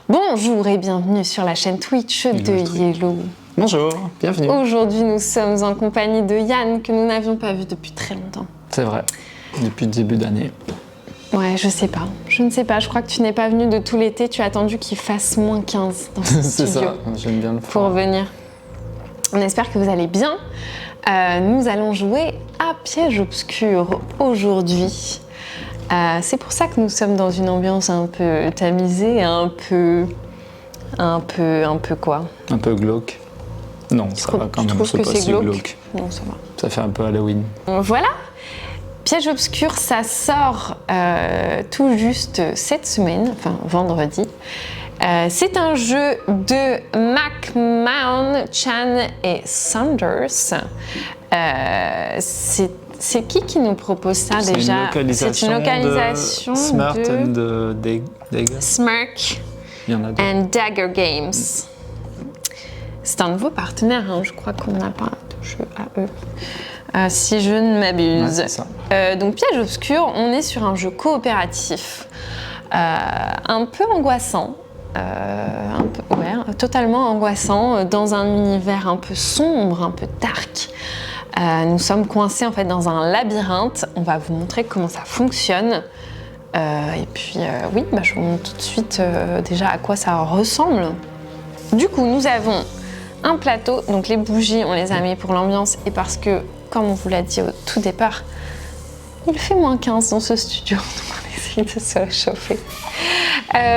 Bonjour et bienvenue sur la chaîne Twitch de Yellow. Bonjour, bienvenue. Aujourd'hui, nous sommes en compagnie de Yann, que nous n'avions pas vu depuis très longtemps. C'est vrai, depuis le début d'année. Ouais, je sais pas. Je ne sais pas, je crois que tu n'es pas venu de tout l'été, tu as attendu qu'il fasse moins 15 dans ce C'est studio. ça, j'aime bien le faire. Pour venir. On espère que vous allez bien. Nous allons jouer à Piège Obscur aujourd'hui. C'est pour ça que nous sommes dans une ambiance un peu tamisée, un peu quoi? Un peu glauque. Non, ça va quand même, c'est pas si glauque. Non, ça va. Ça fait un peu Halloween. Voilà. Piège Obscur, ça sort tout juste cette semaine, enfin vendredi. C'est un jeu de McMahon, Chan et Saunders. C'est qui nous propose ça déjà? C'est une localisation de Smart and Dagger. Smirk Il y en a deux. and Dagger Games. C'est un nouveau partenaire, hein. Je crois qu'on n'a pas de jeu à eux. Si je ne m'abuse. Ouais, c'est ça. Donc Piège Obscur, on est sur un jeu coopératif, un peu angoissant. Totalement angoissant, dans un univers un peu sombre, un peu dark. Nous sommes coincés en fait dans un labyrinthe. On va vous montrer comment ça fonctionne. Et puis je vous montre tout de suite déjà à quoi ça ressemble. Du coup, nous avons un plateau. Donc les bougies, on les a mis pour l'ambiance et parce que, comme on vous l'a dit au tout départ, il fait moins 15 dans ce studio. Donc on essaye de se réchauffer.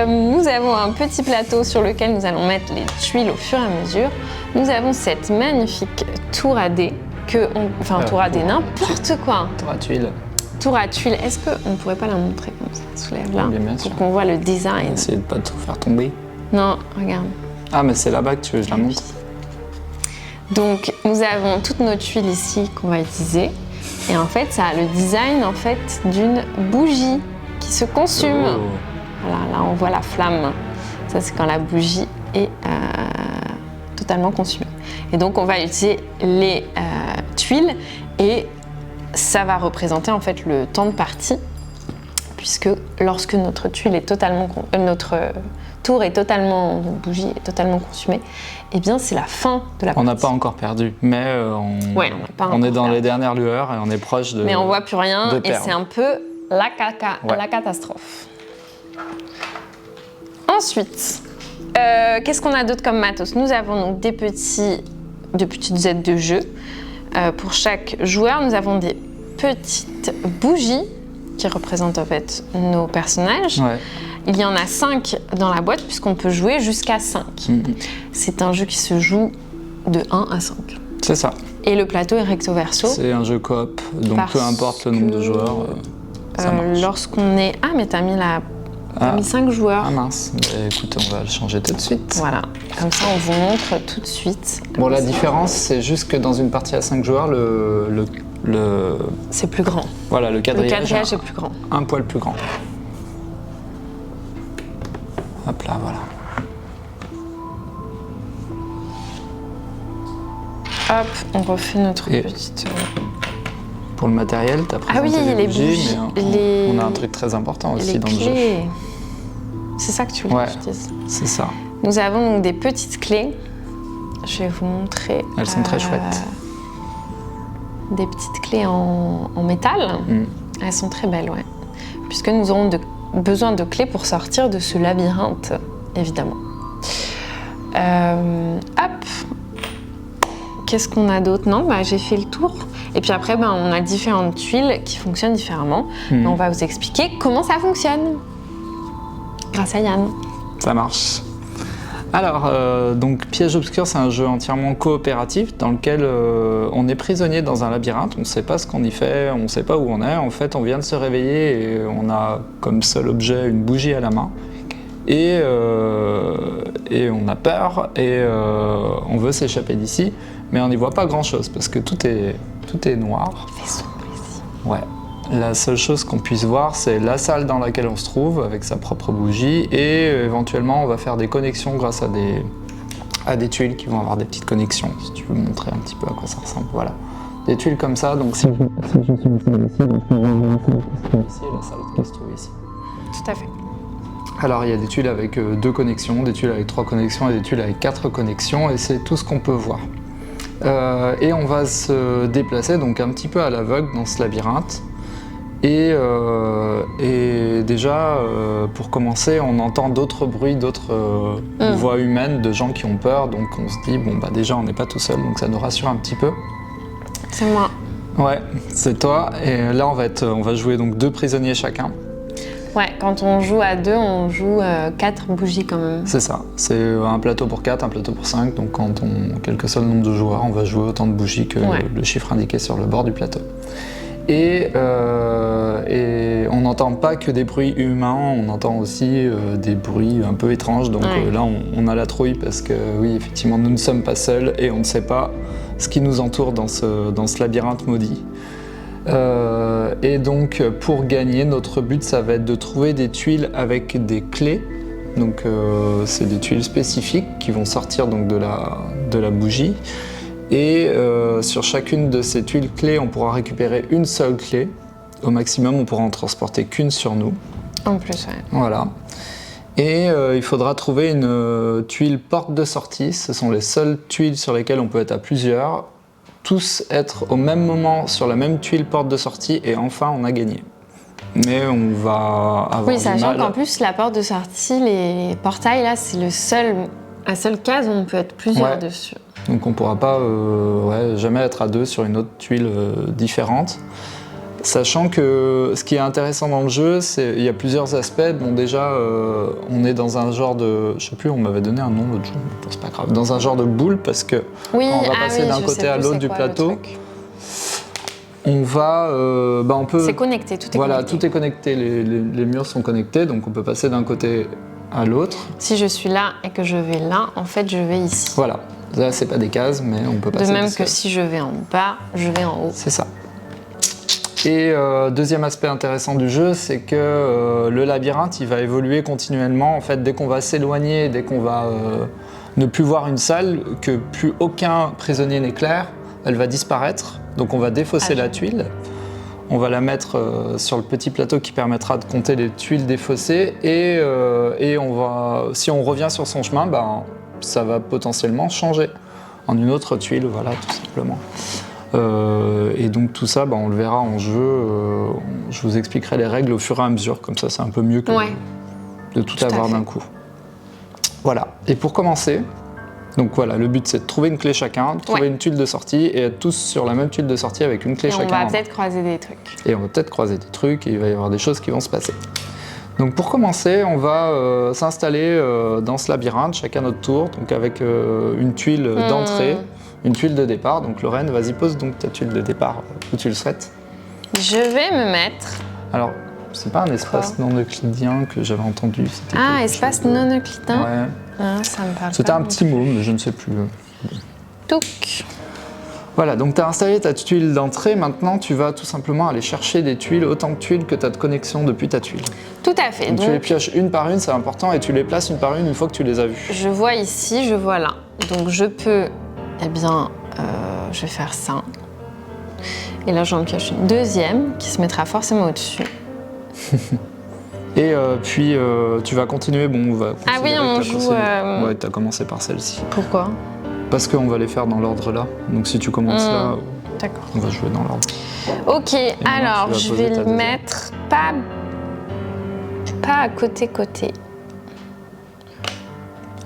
Nous avons un petit plateau sur lequel nous allons mettre les tuiles au fur et à mesure. Nous avons cette magnifique tour à dés. Tour à dés, n'importe quoi. Tour à tuiles. Tour à tuiles. Est-ce qu'on ne pourrait pas la montrer comme ça? Soulève là, bien sûr. pour qu'on voit le design. Essayer de pas tout faire tomber. Non, regarde. Ah, mais c'est là-bas que tu veux que je la montre. Donc, nous avons toutes nos tuiles ici qu'on va utiliser. Et en fait, ça a le design en fait d'une bougie qui se consume. Oh. Voilà, là on voit la flamme. Ça, c'est quand la bougie est totalement consumée. Et donc, on va utiliser les tuiles et ça va représenter en fait le temps de partie, puisque lorsque notre tuile est totalement, notre tour est totalement, notre bougie est totalement consumée, eh bien, c'est la fin de la partie. On n'a pas encore perdu, mais on est dans les dernières lueurs et on est proche de. Mais on voit plus rien et perdre. c'est un peu la catastrophe. Ensuite, qu'est-ce qu'on a d'autre comme matos? Nous avons donc des petites aides de jeu. Pour chaque joueur, nous avons des petites bougies qui représentent en fait nos personnages. Ouais. Il y en a 5 dans la boîte puisqu'on peut jouer jusqu'à 5. C'est un jeu qui se joue de 1 à 5. C'est ça. Et le plateau est recto verso. C'est un jeu coop, donc peu importe le nombre de joueurs, ça marche. Lorsqu'on est... Ah, mais t'as mis 5 joueurs. Ah mince, écoute, on va le changer tout de suite. Voilà, comme ça on vous montre tout de suite. Bon, la différence, c'est juste que dans une partie à 5 joueurs, c'est plus grand. Voilà, le quadrillage est plus grand. Un poil plus grand. Hop là, voilà. Hop, on refait notre petite... Pour le matériel, t'as présenté les bougies, mais on a un truc très important aussi dans le jeu. C'est ça que tu voulais que je dise. C'est ça. Nous avons donc des petites clés. Je vais vous montrer. Elles sont très chouettes. Des petites clés en métal. Elles sont très belles, ouais. Puisque nous aurons besoin de clés pour sortir de ce labyrinthe, évidemment. Hop. Qu'est-ce qu'on a d'autre? Non, j'ai fait le tour. Et puis après, on a différentes tuiles qui fonctionnent différemment. On va vous expliquer comment ça fonctionne. Grâce à Yann. Ça marche. Alors, donc Piège Obscur, c'est un jeu entièrement coopératif dans lequel on est prisonnier dans un labyrinthe. On ne sait pas ce qu'on y fait, on ne sait pas où on est. En fait, on vient de se réveiller et on a comme seul objet une bougie à la main. Et on a peur et on veut s'échapper d'ici. Mais on n'y voit pas grand-chose parce que tout est noir. Il fait sombre ici. Ouais. La seule chose qu'on puisse voir, c'est la salle dans laquelle on se trouve avec sa propre bougie et éventuellement on va faire des connexions grâce à des tuiles qui vont avoir des petites connexions. Si tu veux montrer un petit peu à quoi ça ressemble, voilà. Des tuiles comme ça, donc si je suis la salle ici, donc je peux voir la salle qui se trouve ici et la salle qui se trouve ici. Tout à fait. Alors il y a des tuiles avec 2 connexions, des tuiles avec 3 connexions et des tuiles avec 4 connexions, et c'est tout ce qu'on peut voir. Et on va se déplacer donc un petit peu à l'aveugle dans ce labyrinthe. Et déjà, pour commencer, on entend d'autres bruits, d'autres voix humaines de gens qui ont peur, donc on se dit, bon bah déjà on n'est pas tout seul, donc ça nous rassure un petit peu. C'est moi. Ouais, c'est toi, et là on va jouer donc 2 prisonniers chacun. Ouais, quand on joue à 2, on joue 4 bougies quand même. C'est ça, c'est un plateau pour 4, un plateau pour 5, donc quand quel que soit le nombre de joueurs, on va jouer autant de bougies que le chiffre indiqué sur le bord du plateau. Et on n'entend pas que des bruits humains, on entend aussi des bruits un peu étranges, donc là on a la trouille parce que oui, effectivement, nous ne sommes pas seuls et on ne sait pas ce qui nous entoure dans ce labyrinthe maudit. Et donc pour gagner, notre but ça va être de trouver des tuiles avec des clés. Donc c'est des tuiles spécifiques qui vont sortir donc de la bougie. Et sur chacune de ces tuiles clés, on pourra récupérer une seule clé. Au maximum, on pourra en transporter qu'une sur nous. En plus, ouais. Voilà. Et il faudra trouver une tuile porte de sortie. Ce sont les seules tuiles sur lesquelles on peut être à plusieurs. Tous être au même moment sur la même tuile porte de sortie et enfin on a gagné. Mais on va avoir oui, sachant du mal. qu'en plus la porte de sortie, les portails là, c'est la seule case où on peut être plusieurs dessus. Donc on ne pourra pas jamais être à 2 sur une autre tuile différente. Sachant que ce qui est intéressant dans le jeu, c'est qu'il y a plusieurs aspects. Bon déjà, on est dans un genre de... Je sais plus, on m'avait donné un nom l'autre jour, mais c'est pas grave. Dans un genre de boule, parce que quand on va passer d'un côté à l'autre du plateau, on va... on peut... C'est connecté, tout est connecté. Voilà, tout est connecté. Les murs sont connectés, donc on peut passer d'un côté à l'autre. Si je suis là et que je vais là, en fait, je vais ici. Voilà. Là, c'est pas des cases, mais on peut passer. De même que si je vais en bas, je vais en haut. C'est ça. Et deuxième aspect intéressant du jeu, c'est que le labyrinthe, il va évoluer continuellement. En fait, dès qu'on va s'éloigner, dès qu'on va ne plus voir une salle, que plus aucun prisonnier n'éclaire, elle va disparaître. Donc on va défausser la tuile. On va la mettre sur le petit plateau qui permettra de compter les tuiles défaussées. Et si on revient sur son chemin, ça va potentiellement changer en une autre tuile, voilà, tout simplement. Et donc tout ça, on le verra en jeu. Je vous expliquerai les règles au fur et à mesure, comme ça c'est un peu mieux que de tout avoir d'un coup. Voilà. Et pour commencer, donc voilà, le but c'est de trouver une clé chacun, de trouver une tuile de sortie et être tous sur la même tuile de sortie avec une clé chacun. Et on va peut-être croiser des trucs. Et on va peut-être croiser des trucs et il va y avoir des choses qui vont se passer. Donc pour commencer, on va s'installer dans ce labyrinthe, chacun notre tour, donc avec une tuile d'entrée, une tuile de départ. Donc Lorraine, vas-y, pose donc ta tuile de départ où tu le souhaites. Je vais me mettre... Alors, c'est pas un espace non euclidien que j'avais entendu. Ah, espace non euclidien. Ouais. Ah, ça me parle. C'était un petit mot, mais je ne sais plus. Touc. Voilà, donc tu as installé ta tuile d'entrée. Maintenant, tu vas tout simplement aller chercher des tuiles, autant de tuiles que tu as de connexion depuis ta tuile. Tout à fait. Donc tu les pioches une par une, c'est important, et tu les places une par une fois que tu les as vues. Je vois ici, je vois là. Donc je peux, je vais faire ça. Et là, j'en pioche une deuxième qui se mettra forcément au-dessus. Et puis tu vas continuer. Bon, on va ah oui, on joue. Ouais, tu as commencé par celle-ci. Pourquoi? Parce qu'on va les faire dans l'ordre là. Donc si tu commences là, on va jouer dans l'ordre. Ok, alors je vais le mettre pas à côté-côté.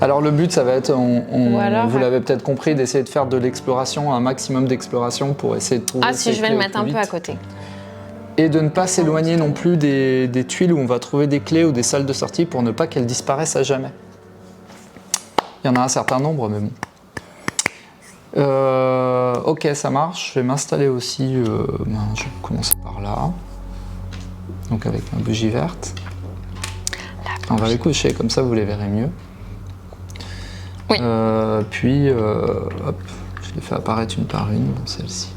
Alors le but, ça va être, vous l'avez peut-être compris, d'essayer de faire de l'exploration, un maximum d'exploration pour essayer de trouver. Ah si, je vais le mettre un peu à côté. Et de ne pas s'éloigner non plus des tuiles où on va trouver des clés ou des salles de sortie pour ne pas qu'elles disparaissent à jamais. Il y en a un certain nombre, mais bon. Ok, ça marche. Je vais m'installer aussi. Je vais commencer par là. Donc avec ma bougie verte. On va les coucher, comme ça vous les verrez mieux. Oui. Puis, hop, je les fais apparaître une par une dans celle-ci.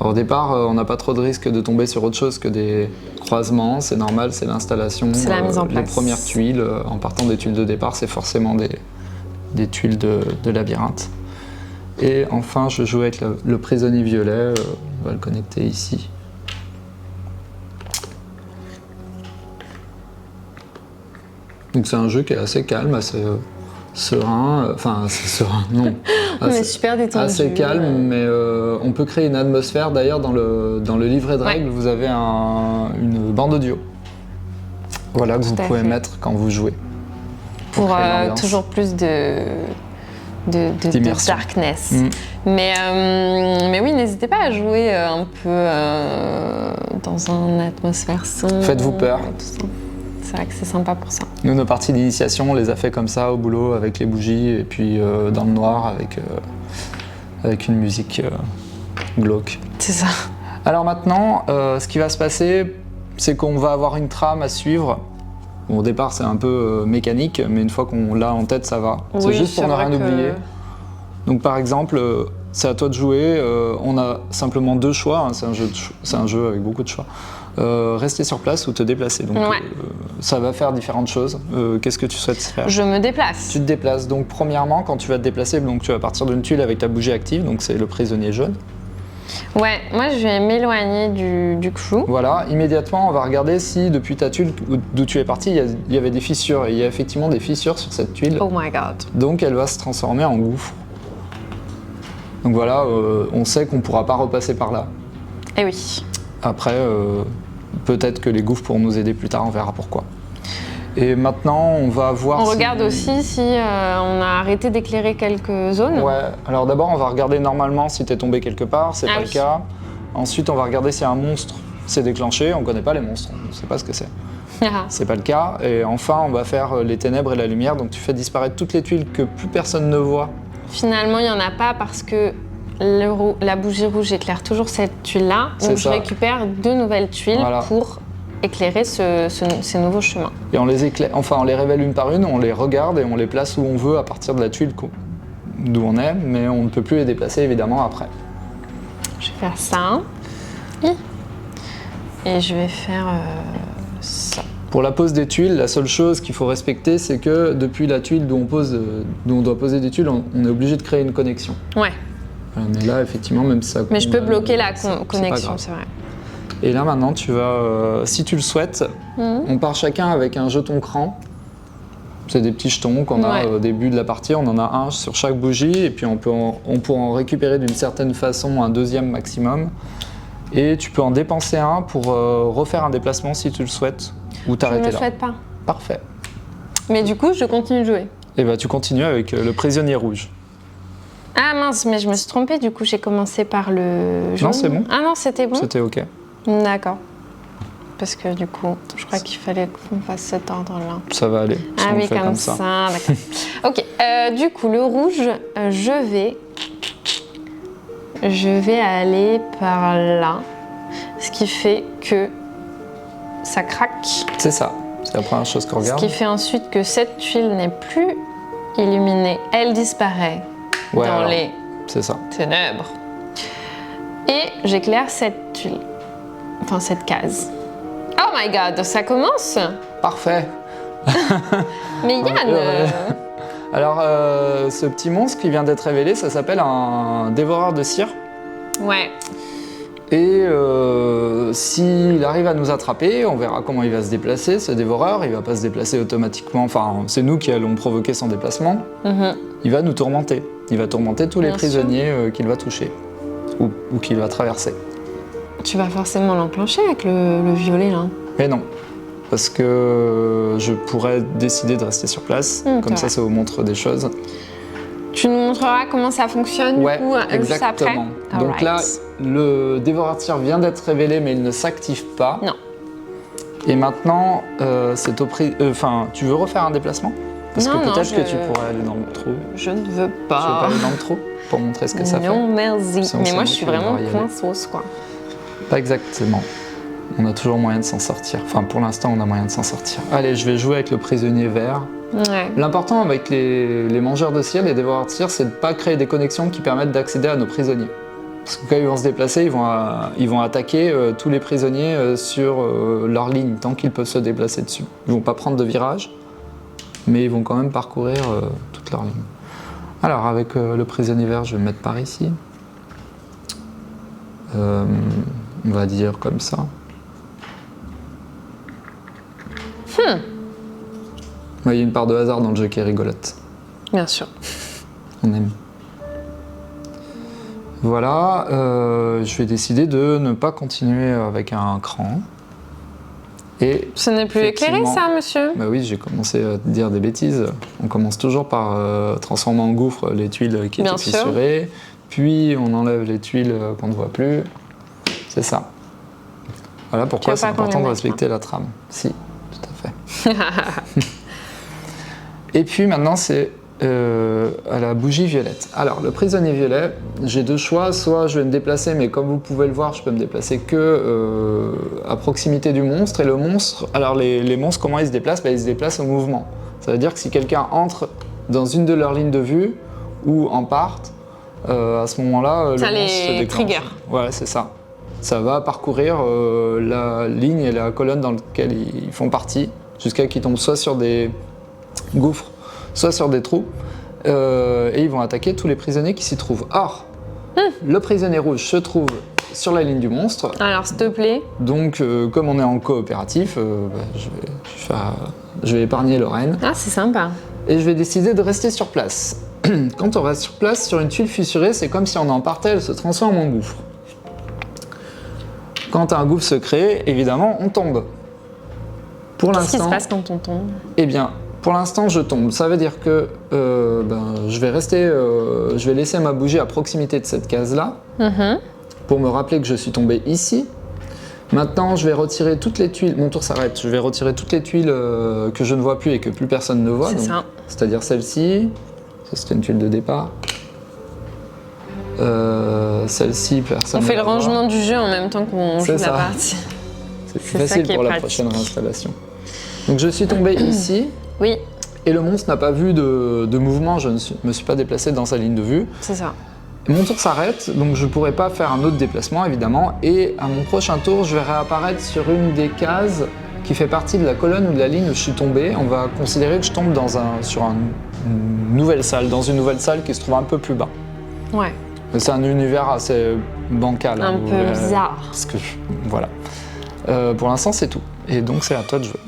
Alors, au départ, on n'a pas trop de risque de tomber sur autre chose que des croisements. C'est normal, c'est l'installation. C'est la mise en place. Les premières tuiles, en partant des tuiles de départ, c'est forcément des tuiles de labyrinthe. Et enfin, je joue avec le prisonnier violet. On va le connecter ici. Donc c'est un jeu qui est assez calme, assez serein, enfin assez serein, non. Mais super détendu. Assez calme, mais on peut créer une atmosphère. D'ailleurs, dans le livret de règles, vous avez une bande audio. Voilà, que vous pouvez mettre quand vous jouez. Pour toujours plus de darkness. Mais oui, n'hésitez pas à jouer un peu dans une atmosphère sombre. Faites-vous peur. C'est vrai que c'est sympa pour ça. Nous, nos parties d'initiation, on les a fait comme ça au boulot, avec les bougies, et puis dans le noir, avec une musique glauque. C'est ça. Alors maintenant, ce qui va se passer, c'est qu'on va avoir une trame à suivre. Bon, au départ, c'est un peu mécanique, mais une fois qu'on l'a en tête, ça va. Oui, c'est juste pour ne rien oublier. Donc par exemple, c'est à toi de jouer. On a simplement 2 choix. Hein, c'est un jeu avec beaucoup de choix. Rester sur place ou te déplacer. Donc ça va faire différentes choses. Qu'est-ce que tu souhaites faire? Je me déplace. Tu te déplaces. Donc premièrement, quand tu vas te déplacer, donc, tu vas partir d'une tuile avec ta bougie active. Donc c'est le prisonnier jaune. Ouais, moi je vais m'éloigner du crew. Voilà, immédiatement on va regarder si depuis ta tuile d'où tu es parti, il y avait des fissures. Et il y a effectivement des fissures sur cette tuile. Oh my god. Donc elle va se transformer en gouffre. Donc voilà, on sait qu'on ne pourra pas repasser par là. Eh oui. Après, peut-être que les gouffres pourront nous aider plus tard, on verra pourquoi. Et maintenant, on va voir. On regarde aussi si on a arrêté d'éclairer quelques zones. Ouais, alors d'abord, on va regarder normalement si t'es tombé quelque part, c'est pas le cas. Ensuite, on va regarder si un monstre s'est déclenché, on connaît pas les monstres, on ne sait pas ce que c'est. C'est pas le cas. Et enfin, on va faire les ténèbres et la lumière, donc tu fais disparaître toutes les tuiles que plus personne ne voit. Finalement, il n'y en a pas parce que la bougie rouge éclaire toujours cette tuile-là, donc je récupère 2 nouvelles tuiles pour éclairer ces nouveaux chemins. Et on les éclaire, enfin on les révèle une par une, on les regarde et on les place où on veut à partir de la tuile d'où on est, mais on ne peut plus les déplacer évidemment après. Je vais faire ça. Et je vais faire ça. Pour la pose des tuiles, la seule chose qu'il faut respecter, c'est que depuis la tuile d'où on doit poser des tuiles, on est obligé de créer une connexion. Ouais. Mais là, effectivement, même si ça... Mais je peux bloquer la connexion, c'est vrai. Et là, maintenant, tu vas, si tu le souhaites, on part chacun avec un jeton cran. C'est des petits jetons qu'on a au début de la partie. On en a un sur chaque bougie, et puis on pourra en récupérer d'une certaine façon un 2e maximum. Et tu peux en dépenser un pour refaire un déplacement si tu le souhaites, ou t'arrêter là. Je ne le souhaite pas. Parfait. Mais du coup, je continue de jouer. Et bah, tu continues avec le prisonnier rouge. Ah mince, mais je me suis trompée, du coup j'ai commencé par le jaune. Non, c'est bon. Ah non, c'était bon. C'était ok. D'accord. Parce que du coup, je crois qu'il fallait qu'on fasse cet ordre-là. Ça va aller. Ah oui, comme ça. D'accord. Ok, du coup, le rouge, je vais aller par là. Ce qui fait que ça craque. C'est ça. C'est la première chose qu'on regarde. Ce qui fait ensuite que cette tuile n'est plus illuminée. Elle disparaît dans les ténèbres. Et j'éclaire cette tuile. Enfin, cette case. Oh my god, ça commence! Parfait! Mais Yann! Alors, ce petit monstre qui vient d'être révélé, ça s'appelle un dévoreur de cire. Ouais. Et s'il arrive à nous attraper, on verra comment il va se déplacer, ce dévoreur. Il va pas se déplacer automatiquement, enfin, c'est nous qui allons provoquer son déplacement. Il va nous tourmenter. Il va tourmenter tous les prisonniers qu'il va toucher ou qu'il va traverser. Tu vas forcément l'enclencher avec le violet, là. Mais non, parce que je pourrais décider de rester sur place. Comme ça vous montre des choses. Tu nous montreras comment ça fonctionne, du coup, juste après. Donc là, le dévoreur de cire vient d'être révélé, mais il ne s'active pas. Non. Et maintenant, c'est au prix... Enfin, tu veux refaire un déplacement? Parce que peut-être que tu pourrais aller dans le trou. Je ne veux pas. Tu veux pas aller dans le trou pour montrer ce que ça fait? Non, merci. Mais moi, je suis vraiment point sauce, quoi. Pas exactement. On a toujours moyen de s'en sortir. Enfin, pour l'instant, on a moyen de s'en sortir. Allez, je vais jouer avec le prisonnier vert. Ouais. L'important avec les mangeurs de cire, les dévoreurs de cire, c'est de ne pas créer des connexions qui permettent d'accéder à nos prisonniers. Parce que quand ils vont se déplacer, ils vont attaquer tous les prisonniers sur leur ligne, tant qu'ils peuvent se déplacer dessus. Ils vont pas prendre de virage, mais ils vont quand même parcourir toute leur ligne. Alors, avec le prisonnier vert, je vais le mettre par ici. On va dire comme ça. Il y a une part de hasard dans le jeu qui est rigolote. Bien sûr. On aime. Voilà, je vais décider de ne pas continuer avec un cran. Et Ce n'est plus éclairé, ça, monsieur? Bah oui, j'ai commencé à dire des bêtises. On commence toujours par transformer en gouffre les tuiles qui étaient fissurées, puis on enlève les tuiles qu'on ne voit plus. C'est ça. Voilà pourquoi c'est important de respecter la trame. Si, tout à fait. Et puis maintenant, c'est à la bougie violette. Alors, le prisonnier violet, j'ai deux choix. Soit je vais me déplacer, mais comme vous pouvez le voir, je peux me déplacer que à proximité du monstre. Et le monstre, alors les monstres, comment ils se déplacent? Ils se déplacent au mouvement. Ça veut dire que si quelqu'un entre dans une de leurs lignes de vue ou en part, à ce moment-là, le monstre se déclenche. Trigger. Voilà, c'est ça. Ça va parcourir la ligne et la colonne dans laquelle ils font partie, jusqu'à qu'ils tombent soit sur des gouffres, soit sur des trous, et ils vont attaquer tous les prisonniers qui s'y trouvent. Or, le prisonnier rouge se trouve sur la ligne du monstre. Alors, s'il te plaît. Donc, comme on est en coopératif, je vais épargner Lorraine. Ah, c'est sympa. Et je vais décider de rester sur place. Quand on reste sur place, sur une tuile fissurée, c'est comme si on en partait, elle se transforme en gouffre. Quand un gouffre se crée, évidemment, on tombe. Qu'est-ce qui se passe quand on tombe? Eh bien, pour l'instant, je tombe. Ça veut dire que je vais laisser ma bougie à proximité de cette case-là, pour me rappeler que je suis tombé ici. Maintenant, je vais retirer toutes les tuiles. Mon tour s'arrête. Je vais retirer toutes les tuiles que je ne vois plus et que plus personne ne voit. C'est ça. C'est-à-dire celle-ci. Ça, c'était une tuile de départ. Celle-ci, personne. On fait le rangement du jeu en même temps qu'on joue la partie. C'est plus facile pour la prochaine réinstallation. Donc je suis tombé ici. Oui. Et le monstre n'a pas vu de mouvement, je ne me suis pas déplacé dans sa ligne de vue. C'est ça. Et mon tour s'arrête, donc je ne pourrai pas faire un autre déplacement évidemment. Et à mon prochain tour, je vais réapparaître sur une des cases qui fait partie de la colonne ou de la ligne où je suis tombé. On va considérer que je tombe sur une nouvelle salle, dans une nouvelle salle qui se trouve un peu plus bas. Ouais. C'est un univers assez bancal. Un peu bizarre. Parce que, voilà. Pour l'instant, c'est tout. Et donc, c'est à toi de jouer.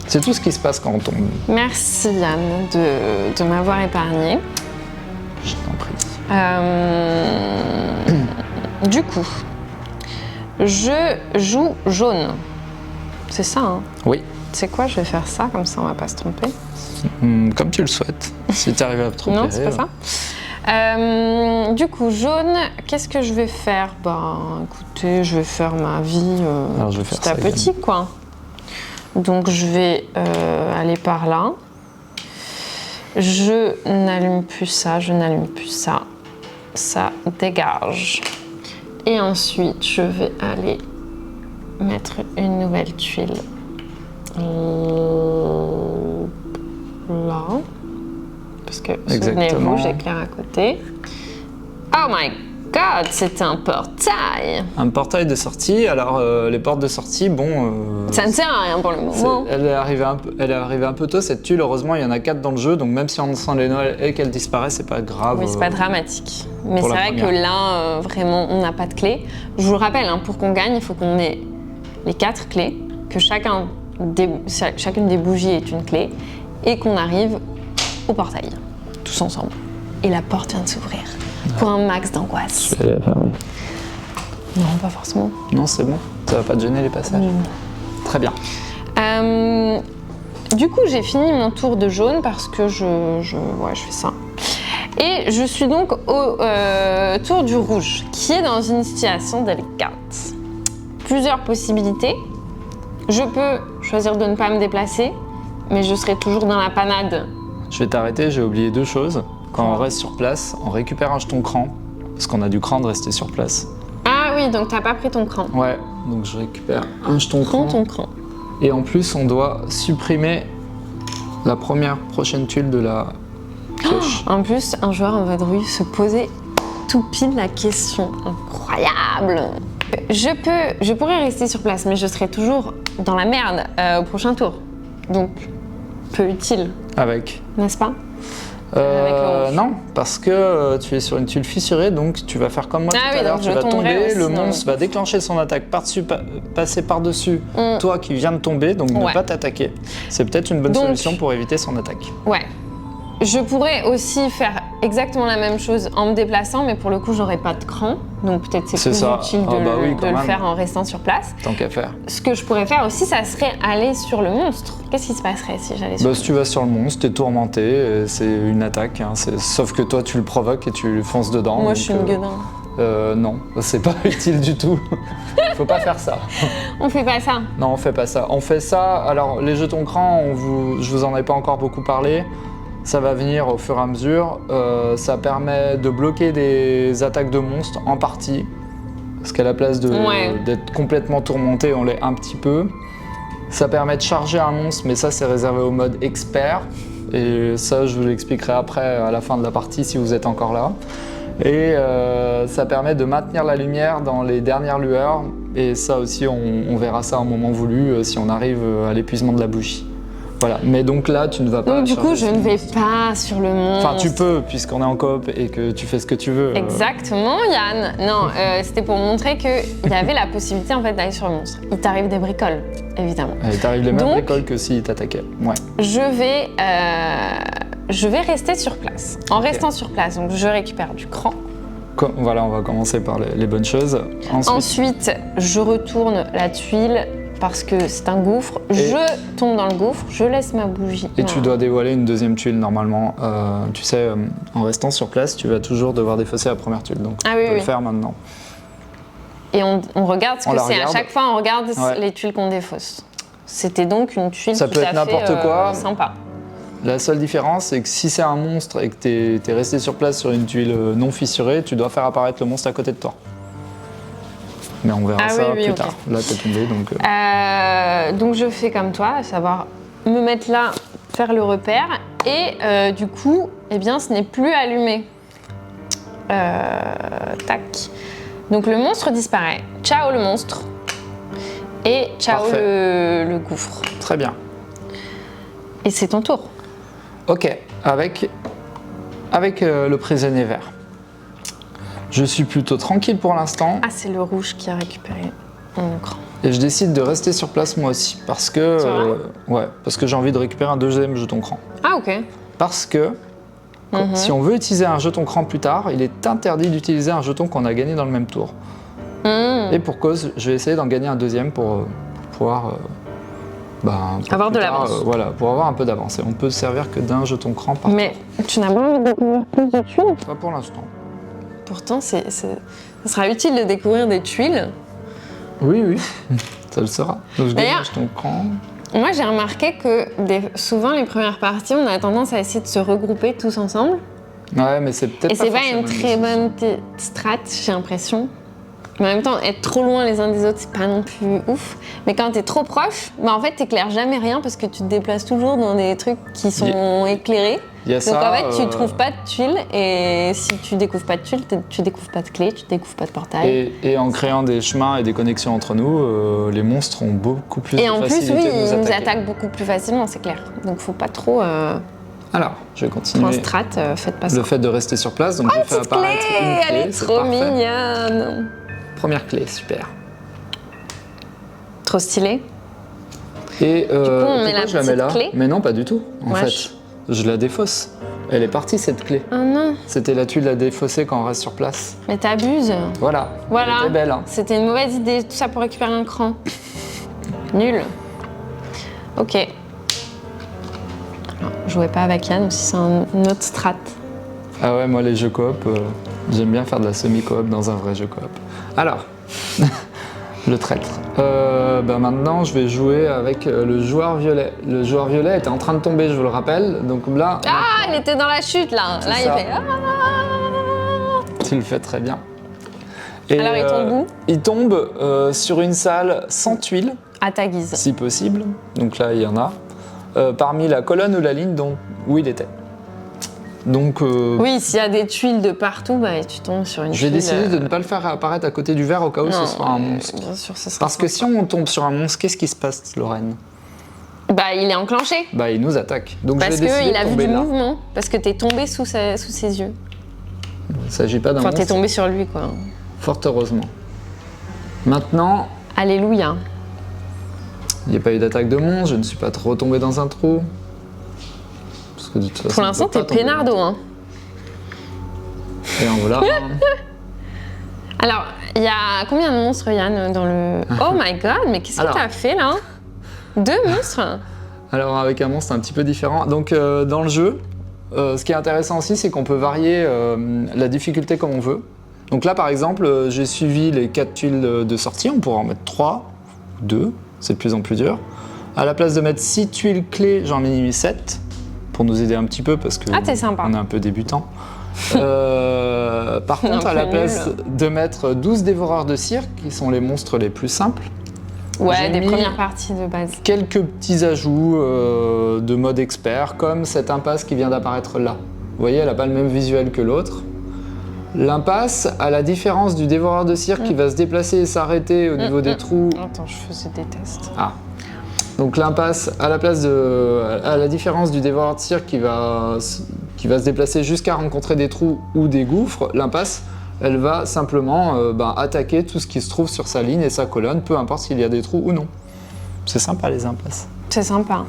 C'est tout ce qui se passe quand on tombe. Merci Yann de m'avoir épargné. Je t'en prie. Du coup, je joue jaune. C'est ça, hein? Oui. C'est quoi? Je vais faire ça, comme ça on va pas se tromper. Comme tu le souhaites. Si tu arrives à te tromper. Non, c'est pas ça. Du coup, jaune, qu'est-ce que je vais faire? Écoutez, je vais faire ma vie petit à petit, quoi. Donc, je vais aller par là. Je n'allume plus ça, je n'allume plus ça. Ça dégage. Et ensuite, je vais aller mettre une nouvelle tuile là. Parce que, souvenez-vous, j'éclaire à côté. Oh my god, c'est un portail! Un portail de sortie. Alors, les portes de sortie, ça ne sert à rien pour le moment. Elle est arrivée un peu tôt, cette tuile. Heureusement, il y en a 4 dans le jeu, donc même si on s'en les Noël et qu'elle disparaît, c'est pas grave. Oui, c'est pas dramatique. Mais c'est vrai que là, vraiment, on n'a pas de clé. Je vous le rappelle, pour qu'on gagne, il faut qu'on ait les 4 clés, que chacune des bougies est une clé, et qu'on arrive au portail, tous ensemble. Et la porte vient de s'ouvrir, pour un max d'angoisse. Je vais la fermer. Non, pas forcément. Non, c'est bon, ça va pas te gêner les passages. Très bien. Du coup, j'ai fini mon tour de jaune parce que je fais ça. Et je suis donc au tour du rouge, qui est dans une situation délicate. Plusieurs possibilités. Je peux choisir de ne pas me déplacer, mais je serai toujours dans la panade. Je vais t'arrêter, j'ai oublié 2 choses. Quand on reste sur place, on récupère un jeton cran, parce qu'on a du cran de rester sur place. Ah oui, donc t'as pas pris ton cran. Ouais, donc je récupère un jeton cran. Prends ton cran. Et en plus, on doit supprimer la prochaine tuile de la pioche. En plus, un joueur en vadrouille se posait tout pile la question. Incroyable! Je pourrais rester sur place, mais je serai toujours dans la merde au prochain tour. Donc, peu utile. Avec. N'est-ce pas? avec le rouge. Non, parce que tu es sur une tuile fissurée, donc tu vas faire comme moi Ah tout oui, à l'heure, donc tu je vas tomberai tomber, aussi, le non. monstre va déclencher son attaque passer par-dessus toi qui viens de tomber, donc ne Ouais. pas t'attaquer. C'est peut-être une bonne Donc- solution pour éviter son attaque. Ouais. Je pourrais aussi faire exactement la même chose en me déplaçant, mais pour le coup, j'aurais pas de cran. Donc peut-être c'est C'est plus ça. utile de, Ah bah oui, quand de le même. faire en restant sur place. Tant qu'à faire. Ce que je pourrais faire aussi, ça serait aller sur le monstre. Qu'est-ce qui se passerait si j'allais sur Bah, si tu vas sur le monstre, t'es tourmenté, c'est une attaque, hein, sauf que toi tu le provoques et tu fonces dedans. Moi, donc, je suis une gueudin. Non, c'est pas utile du tout. Faut pas faire ça. On fait pas ça. Non, on fait pas ça. On fait ça. Alors, les jetons crans, je vous en ai pas encore beaucoup parlé. Ça va venir au fur et à mesure. Ça permet de bloquer des attaques de monstres en partie. Parce qu'à la place Ouais. d'être complètement tourmenté, on l'est un petit peu. Ça permet de charger un monstre, mais ça, c'est réservé au mode expert. Et ça, je vous l'expliquerai après, à la fin de la partie, si vous êtes encore là. Et ça permet de maintenir la lumière dans les dernières lueurs. Et ça aussi, on verra ça à un moment voulu, si on arrive à l'épuisement de la bougie. Voilà. Mais donc là, tu ne vas pas. Donc du coup, charger je ce ne vais monstre. pas sur le monstre. Enfin, tu peux, puisqu'on est en coop et que tu fais ce que tu veux. Exactement, Yann. Non, c'était pour montrer qu'il y avait la possibilité en fait d'aller sur le monstre. Il t'arrive des bricoles, évidemment. Et t'arrives les mêmes Donc- bricoles que s'il t'attaquait. Ouais. Je vais rester sur place. En restant sur place, donc je récupère du cran. Voilà, on va commencer par les bonnes choses. Ensuite, je retourne la tuile parce que c'est un gouffre. Je tombe dans le gouffre, je laisse ma bougie. Et tu dois dévoiler une deuxième tuile normalement. Tu sais, en restant sur place, tu vas toujours devoir défausser la première tuile. Donc Ah tu oui, peux oui. le faire maintenant. Et on regarde ce On que la c'est. À regarde. chaque fois, on regarde Ouais. les tuiles qu'on défausse. C'était donc une tuile Ça tout peut à être n'importe fait quoi. sympa. La seule différence, c'est que si c'est un monstre et que t'es resté sur place sur une tuile non fissurée, tu dois faire apparaître le monstre à côté de toi. Mais on verra Ah ça oui, oui, plus ok. tard. Là, t'es tombé, donc... Donc je fais comme toi, à savoir me mettre là, faire le repère, et du coup, eh bien, ce n'est plus allumé. Tac. Donc le monstre disparaît. Ciao le monstre. Et ciao le gouffre. Très bien. Et c'est ton tour. Ok, avec le prisonnier vert. Je suis plutôt tranquille pour l'instant. Ah, c'est le rouge qui a récupéré mon écran. Et je décide de rester sur place moi aussi. Parce que, C'est vrai parce que j'ai envie de récupérer un deuxième jeton cran. Ah, ok. Parce que si on veut utiliser un jeton cran plus tard, il est interdit d'utiliser un jeton qu'on a gagné dans le même tour. Et pour cause, je vais essayer d'en gagner un deuxième pour pouvoir pour Avoir plus de tard, l'avance. voilà, pour avoir un peu d'avance. Et on peut se servir que d'un jeton cran par Mais tu n'as pas envie de découvrir plus de tuiles? tour. Pas pour l'instant. Pourtant, ça sera utile de découvrir des tuiles. Oui, oui, ça le sera. Donc je gagne D'ailleurs- un jeton cran. Moi, j'ai remarqué que souvent, les premières parties, on a tendance à essayer de se regrouper tous ensemble. Ouais, mais c'est peut-être Et c'est pas forcément une très bonne strat, j'ai l'impression. Mais en même temps, être trop loin les uns des autres, c'est pas non plus ouf. Mais quand t'es trop proche, en fait, t'éclaires jamais rien parce que tu te déplaces toujours dans des trucs qui sont éclairés. Il y a Donc ça, en fait, tu trouves pas de tuiles, et si tu découvres pas de tuiles, tu découvres pas de clés, tu découvres pas de portail. et en créant des chemins et des connexions entre nous, les monstres ont beaucoup plus Et de en plus, facilité oui, de nous ils nous attaquer. attaquent beaucoup plus facilement, c'est clair. Donc faut pas trop. Alors, je vais Pour un continuer. strat, faites pas ça. Le fait de rester sur place, donc je fais Petite clé, apparaître une clé, elle est c'est trop parfait. mignonne. Première clé, super. Trop stylé. Et on met pourquoi la je la mets petite là clé. Mais non, pas du tout. En Wesh. fait, je la défausse. Elle est partie cette clé. Oh non, C'était la tuile à défausser quand on reste sur place. mais t'abuses. Voilà. Voilà. Elle était belle. Hein. C'était une mauvaise idée, tout ça pour récupérer un cran. Nul. Ok. Alors, jouez pas avec Yann, aussi c'est une autre strat. Ah ouais, moi les jeux coop, j'aime bien faire de la semi-coop dans un vrai jeu coop. Alors, le traître. Maintenant, je vais jouer avec le joueur violet. Le joueur violet était en train de tomber, je vous le rappelle. Donc là, Ah, il était dans la chute là. C'est Là, ça. il fait. Ah. tu le fais très bien. Et, Alors, il tombe où? Il tombe sur une salle sans tuiles, À ta guise. si possible. Donc là, il y en a. Parmi la colonne ou la ligne où il était. Donc, Oui, s'il y a des tuiles de partout, tu tombes sur une je vais tuile. décider de ne pas le faire apparaître à côté du verre au cas où ce Non, sera un monstre. Bien sûr, ce sera Parce que sympa. si on tombe sur un monstre, qu'est-ce qui se passe, Lorraine? Bah, il est enclenché. Bah, il nous attaque. Donc Parce je vais décider qu'il a de vu tomber du là. mouvement. Parce que t'es tombé sous ses yeux. Il ne s'agit pas d'un Enfin, t'es monstre, tombé sur lui, quoi. fort heureusement. Maintenant, Alléluia. il n'y a pas eu d'attaque de monstre, je ne suis pas trop tombé dans un trou. Parce que de toute façon, Pour l'instant, on peut t'es pas tomber peinardo, dans un hein. trou. Et en voilà un. Alors, il y a combien de monstres, Yann, dans le... Oh my god, mais qu'est-ce que Alors. t'as fait, là? 2 monstres? Alors avec un monstre un petit peu différent. Donc dans le jeu, ce qui est intéressant aussi, c'est qu'on peut varier la difficulté comme on veut. Donc là par exemple, j'ai suivi les 4 tuiles de sortie, on pourra en mettre 3, 2, c'est de plus en plus dur. À la place de mettre 6 tuiles clés, j'en ai mis 7, pour nous aider un petit peu parce que Ah, t'es sympa. on est un peu débutant. Par contre, Un à la peu place nul. de mettre 12 dévoreurs de cirque, qui sont les monstres les plus simples, Ouais, J'ai des mis- premières parties de base. quelques petits ajouts de mode expert, comme cette impasse qui vient d'apparaître là. Vous voyez, elle n'a pas le même visuel que l'autre. L'impasse, à la différence du dévoreur de cirque qui va se déplacer et s'arrêter au niveau des trous. Attends, je faisais des tests. Ah. Donc l'impasse, à la différence du dévoreur de cirque qui va se déplacer jusqu'à rencontrer des trous ou des gouffres, l'impasse, elle va simplement attaquer tout ce qui se trouve sur sa ligne et sa colonne, peu importe s'il y a des trous ou non. C'est sympa les impasses. C'est sympa.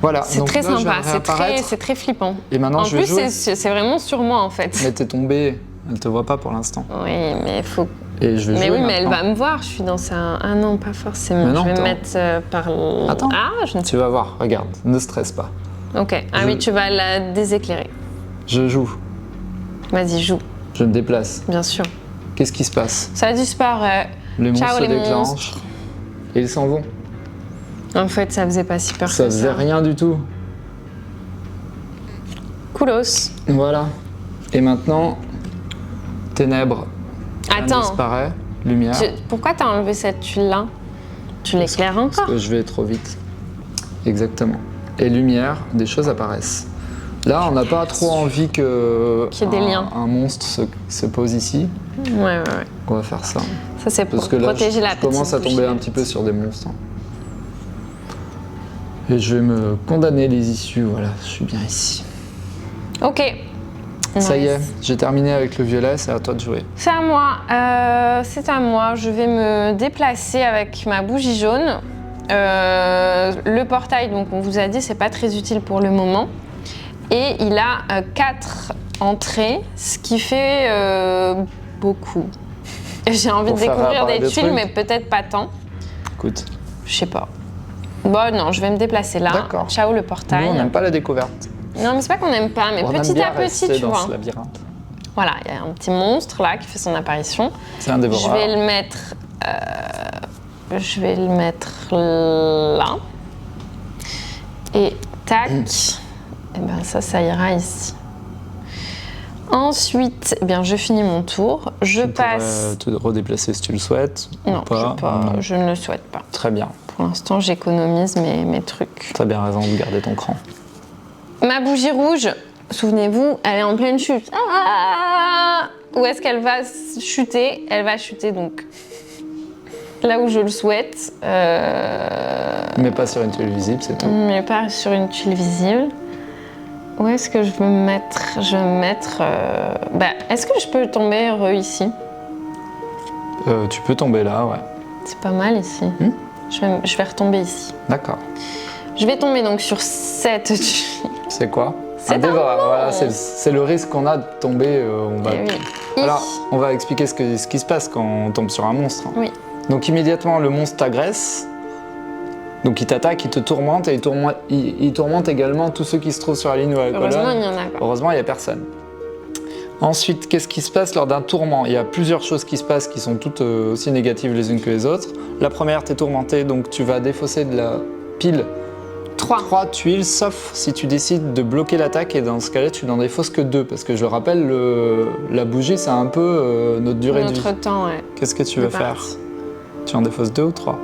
Voilà. C'est donc très là, je sympa, viens de réapparaître. c'est très flippant. Et maintenant En je vais plus, jouer. c'est vraiment sur moi, en fait. Mais t'es tombée, elle te voit pas pour l'instant. Oui, mais faut... Et je vais Mais jouer oui, mais elle maintenant. va me voir, je suis dans sa... Ah non, pas forcément. Mais non, je vais me attends. mettre par... Attends. Ah, je ne sais Tu vas voir, regarde, ne stresse pas. pas. Ok. Ah Je- oui, tu vas la déséclairer. Je joue, Vas-y, joue, je me déplace. bien sûr. Qu'est-ce qui se passe? Ça disparaît. Les monstres Ciao, se les déclenchent monstres. et ils s'en vont. En fait, ça faisait pas si peur Ça que faisait ça. rien du tout. Coolos. Voilà. Et maintenant, ténèbres. Rien Attends, disparaît, lumière. pourquoi t'as enlevé cette tuile-là? Tu l'éclaires Parce encore? que je vais trop vite. Exactement. Et lumière, des choses apparaissent. Là, on n'a pas trop envie que Qu'il y ait des liens. un monstre se pose ici. Ouais. On va faire ça. Ça, c'est pour Parce que là, protéger la je petite commence à bougie. tomber un petit peu sur des monstres. Et je vais me condamner les issues. Voilà, je suis bien ici. Ok. Ça y Nice. est, j'ai terminé avec le violet, c'est à toi de jouer. C'est à moi. C'est à moi. Je vais me déplacer avec ma bougie jaune. Le portail, donc on vous a dit, c'est pas très utile pour le moment. Et il a 4 entrées, ce qui fait beaucoup. J'ai envie Pour de faire découvrir apparaître des des tuiles, trucs. mais peut-être pas tant. Écoute, Je sais pas. Bon, non, je vais me déplacer là. D'accord. Ciao le nous, portail. on n'aime pas la découverte. Non, mais c'est pas qu'on n'aime pas, mais On aime petit bien à petit, rester tu dans vois. ce labyrinthe. Voilà, il y a un petit monstre là qui fait son apparition. C'est un Je dévoreur. vais le mettre. Je vais le mettre là. Et tac. Et ben ça ira ici. Ensuite, eh bien, je finis mon tour. Je Tu passe. pourrais te redéplacer si tu le souhaites. Non, ou pas. Non. je ne le souhaite pas. Très bien. Pour l'instant, j'économise mes trucs. T'as bien raison de garder ton cran. Ma bougie rouge, souvenez-vous, elle est en pleine chute. Ah, où est-ce qu'elle va chuter? Elle va chuter donc là où je le souhaite, Mais pas sur une tuile visible, c'est tout. mais pas sur une tuile visible. Où est-ce que je veux me mettre? Je vais me mettre. Est-ce que je peux tomber ici? Tu peux tomber là, ouais. C'est pas mal ici. Je vais retomber ici. D'accord. Je vais tomber donc sur cette tuile. C'est quoi? C'est un dévoreur. Voilà, monstre. c'est le risque qu'on a de tomber. On va... Eh oui. Alors, on va expliquer ce qui se passe quand on tombe sur un monstre. Oui. Donc immédiatement, le monstre t'agresse. Donc il t'attaque, il te tourmente et il tourmente également tous ceux qui se trouvent sur la ligne ou à la Heureusement, colonne. il n'y en a pas. Heureusement, il n'y a personne. Ensuite, qu'est-ce qui se passe lors d'un tourment? Il y a plusieurs choses qui se passent qui sont toutes aussi négatives les unes que les autres. La première, tu es tourmenté, donc tu vas défausser de la pile 3 tuiles, sauf si tu décides de bloquer l'attaque, et dans ce cas-là, tu n'en défausses que 2, parce que je le rappelle, la bougie, c'est un peu notre durée de vie. Notre temps, ouais. Qu'est-ce que tu de veux faire? partie. Tu en défausses 2 ou 3?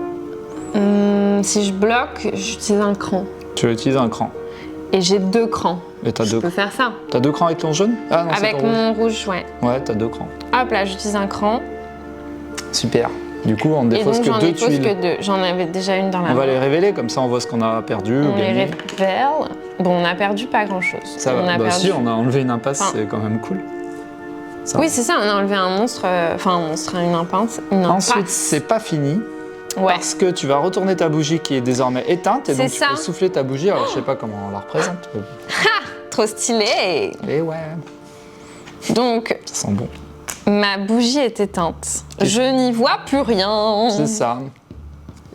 Si je bloque, j'utilise un cran. Tu vas utiliser un cran. Et j'ai 2 crans. Et t'as Je 2 peux faire ça. T'as 2 crans avec ton jaune? Ah non, c'est Avec ton rouge. mon rouge, ouais. Ouais, t'as 2 crans. Hop là, j'utilise un cran. Super. Du coup, on ne Et défausse donc que j'en 2 dépose tuiles. que 2. J'en avais déjà une dans la On va main. les révéler, comme ça on voit ce qu'on a perdu ou On les gagné. révèle. Bon, on a perdu pas grand-chose. Ça va. On a Bah perdu... si, on a enlevé une impasse, Enfin, c'est quand même cool. Ça oui, va. c'est ça, on a enlevé un monstre, enfin un monstre, une impasse. Ensuite, c'est pas fini. Ouais. Parce que tu vas retourner ta bougie qui est désormais éteinte et C'est donc tu ça. peux souffler ta bougie. Alors je sais pas comment on la représente. Trop stylé. Et ouais, Donc, ça sent bon. ma bougie est éteinte. Je n'y vois plus rien. C'est ça.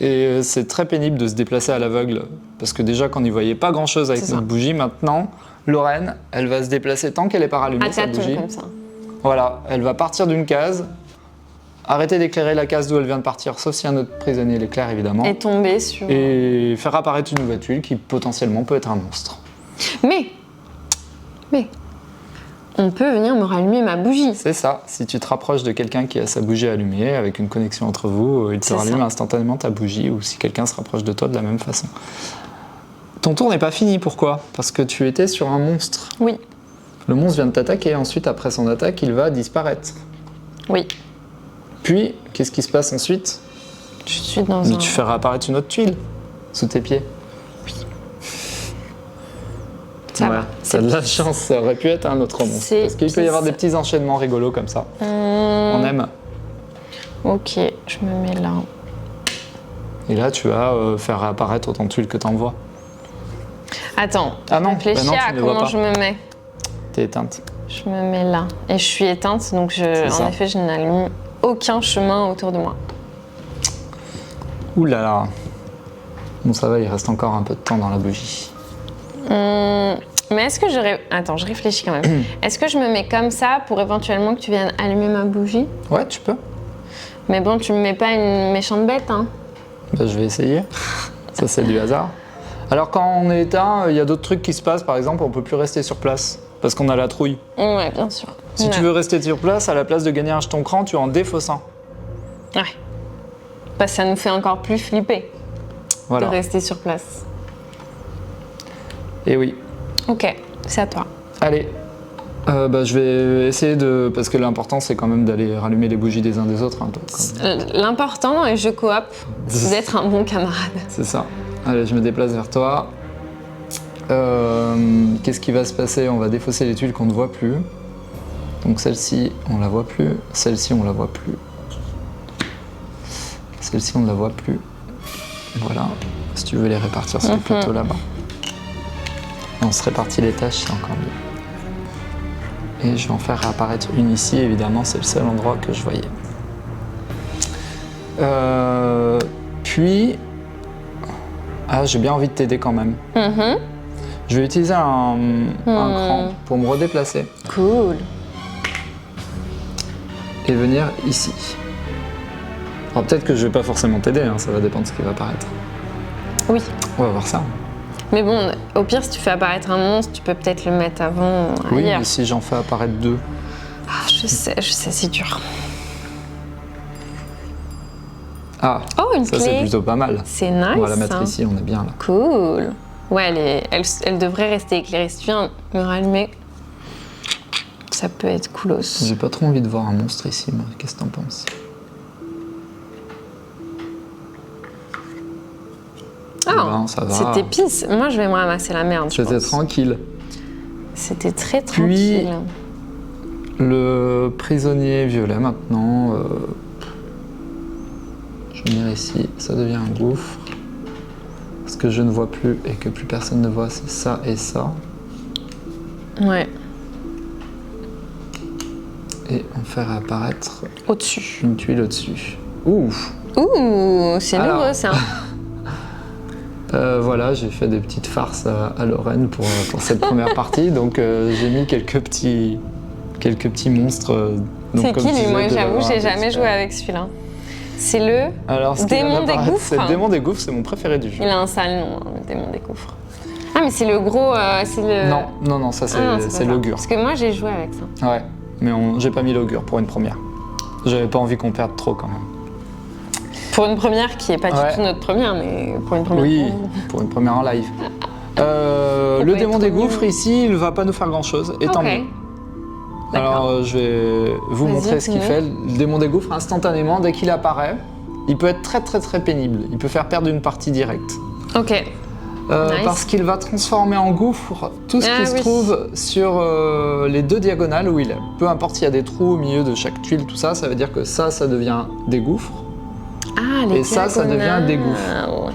Et c'est très pénible de se déplacer à l'aveugle. Parce que déjà qu'on n'y voyait pas grand chose avec C'est notre ça. bougie, maintenant, Lorraine, elle va se déplacer tant qu'elle est pas rallumée, À sa tâtons bougie. comme ça. Voilà, elle va partir d'une case, arrêter d'éclairer la case d'où elle vient de partir, sauf si un autre prisonnier l'éclaire évidemment, Et tomber sur... et faire apparaître une nouvelle tuile qui potentiellement peut être un monstre. Mais, on peut venir me rallumer ma bougie. C'est ça, si tu te rapproches de quelqu'un qui a sa bougie allumée, avec une connexion entre vous, il te C'est rallume ça. instantanément ta bougie, ou si quelqu'un se rapproche de toi de la même façon. Ton tour n'est pas fini, pourquoi? Parce que tu étais sur un monstre. Oui, Le monstre vient de t'attaquer, ensuite après son attaque, il va disparaître. oui. Puis, qu'est-ce qui se passe ensuite? Je suis dans un... Tu fais réapparaître une autre tuile sous tes pieds. Ça Ouais, va. t'as de la chance, ça aurait pu être un autre monstre. C'est Parce qu'il peut y avoir pisse. des petits enchaînements rigolos comme ça. On aime. Ok, je me mets là. Et là, tu vas faire réapparaître autant de tuiles que t'envoies. Attends, Ah non, réfléchis bah non, tu à ne les vois comment pas. je me mets. T'es éteinte. Je me mets là. Et je suis éteinte, donc ça. en effet, je n'allume aucun chemin autour de moi. Ouh là là. Bon, ça va, il reste encore un peu de temps dans la bougie. Mais est-ce que j'aurais... Attends, je réfléchis quand même. Est-ce que je me mets comme ça pour éventuellement que tu viennes allumer ma bougie? Ouais, tu peux. Mais bon, tu me mets pas une méchante bête, hein? Bah, je vais essayer. Ça, c'est du hasard. Alors, quand on est éteint, il y a d'autres trucs qui se passent. Par exemple, on peut plus rester sur place parce qu'on a la trouille. Ouais, bien sûr. Si tu veux rester sur place, à la place de gagner un jeton cran, tu en défausses un. Ouais. Parce que ça nous fait encore plus flipper Voilà. de rester sur place. Et oui. Ok, c'est à toi. Allez. Bah, je vais essayer de... Parce que l'important, c'est quand même d'aller rallumer les bougies des uns des autres. Hein, donc, L'important, et je coop, c'est d'être un bon camarade. c'est ça. Allez, je me déplace vers toi. Qu'est-ce qui va se passer? On va défausser les tuiles qu'on ne voit plus. Donc celle-ci, on la voit plus. Celle-ci, on la voit plus. Celle-ci, on ne la voit plus. Voilà. Si tu veux les répartir sur le plateau là-bas. On se répartit les tâches, c'est encore mieux. Et je vais en faire réapparaître une ici, évidemment, c'est le seul endroit que je voyais. Puis... Ah, j'ai bien envie de t'aider quand même. Je vais utiliser un cran pour me redéplacer Cool. et venir ici. Alors peut-être que je vais pas forcément t'aider, hein, ça va dépendre de ce qui va apparaître. Oui. On va voir ça. Mais bon, au pire, si tu fais apparaître un monstre, tu peux peut-être le mettre avant Oui, ailleurs. mais si j'en fais apparaître deux. Ah, je sais, c'est dur. Ah, Oh, une ça clé. c'est plutôt pas mal. C'est nice. On va la mettre hein. ici, on est bien là. Cool. Ouais, elle devrait rester éclairée. Si tu viens me rallumer, ça peut être coolos. J'ai pas trop envie de voir un monstre ici, moi. Qu'est-ce que t'en penses? Ah, ben, ça va. c'était pisse. Moi, je vais me ramasser la merde. je C'était pense. tranquille. C'était très tranquille. Le prisonnier violet maintenant. Je vais venir ici, ça devient un gouffre. Ce que je ne vois plus et que plus personne ne voit, c'est ça et ça. Ouais, Et on fait réapparaître au-dessus. une tuile au-dessus. Ouf! Ouh, c'est Alors. nouveau ça. Voilà, j'ai fait des petites farces à Lorraine pour cette première partie. Donc j'ai mis quelques petits monstres. Donc, C'est comme qui tu lui? disais, Moi, de j'avoue, l'avoir j'ai un peu jamais joué différent. avec celui-là. C'est le Alors, ce qui vient Démon des d'apparaître, gouffres. c'est le démon des gouffres, c'est mon préféré du jeu. Il a un sale nom, hein, le démon des gouffres. Ah, mais c'est le gros. C'est le... Non, ça c'est Ah, non, pas ça. l'augure. Parce que moi, j'ai joué avec ça. Ouais, mais j'ai pas mis l'augure pour une première. J'avais pas envie qu'on perde trop quand même. Pour une première qui est pas Ouais. du tout notre première, mais pour une première. Oui, pour une première en live. Le pas démon être des trop gouffres nul. ici, il va pas nous faire grand chose, et tant Ok. mieux. D'accord. Alors je vais vous Vas-y, montrer ce qu'il dis-nous. fait. Le démon des gouffres, instantanément, dès qu'il apparaît, il peut être très très très pénible. Il peut faire perdre une partie directe. Ok. Nice. Parce qu'il va transformer en gouffre tout ce qui se trouve sur les 2 diagonales où il est. Peu importe s'il y a des trous au milieu de chaque tuile, tout ça, ça veut dire que ça devient des gouffres. Ah, les et ça devient des gouffres.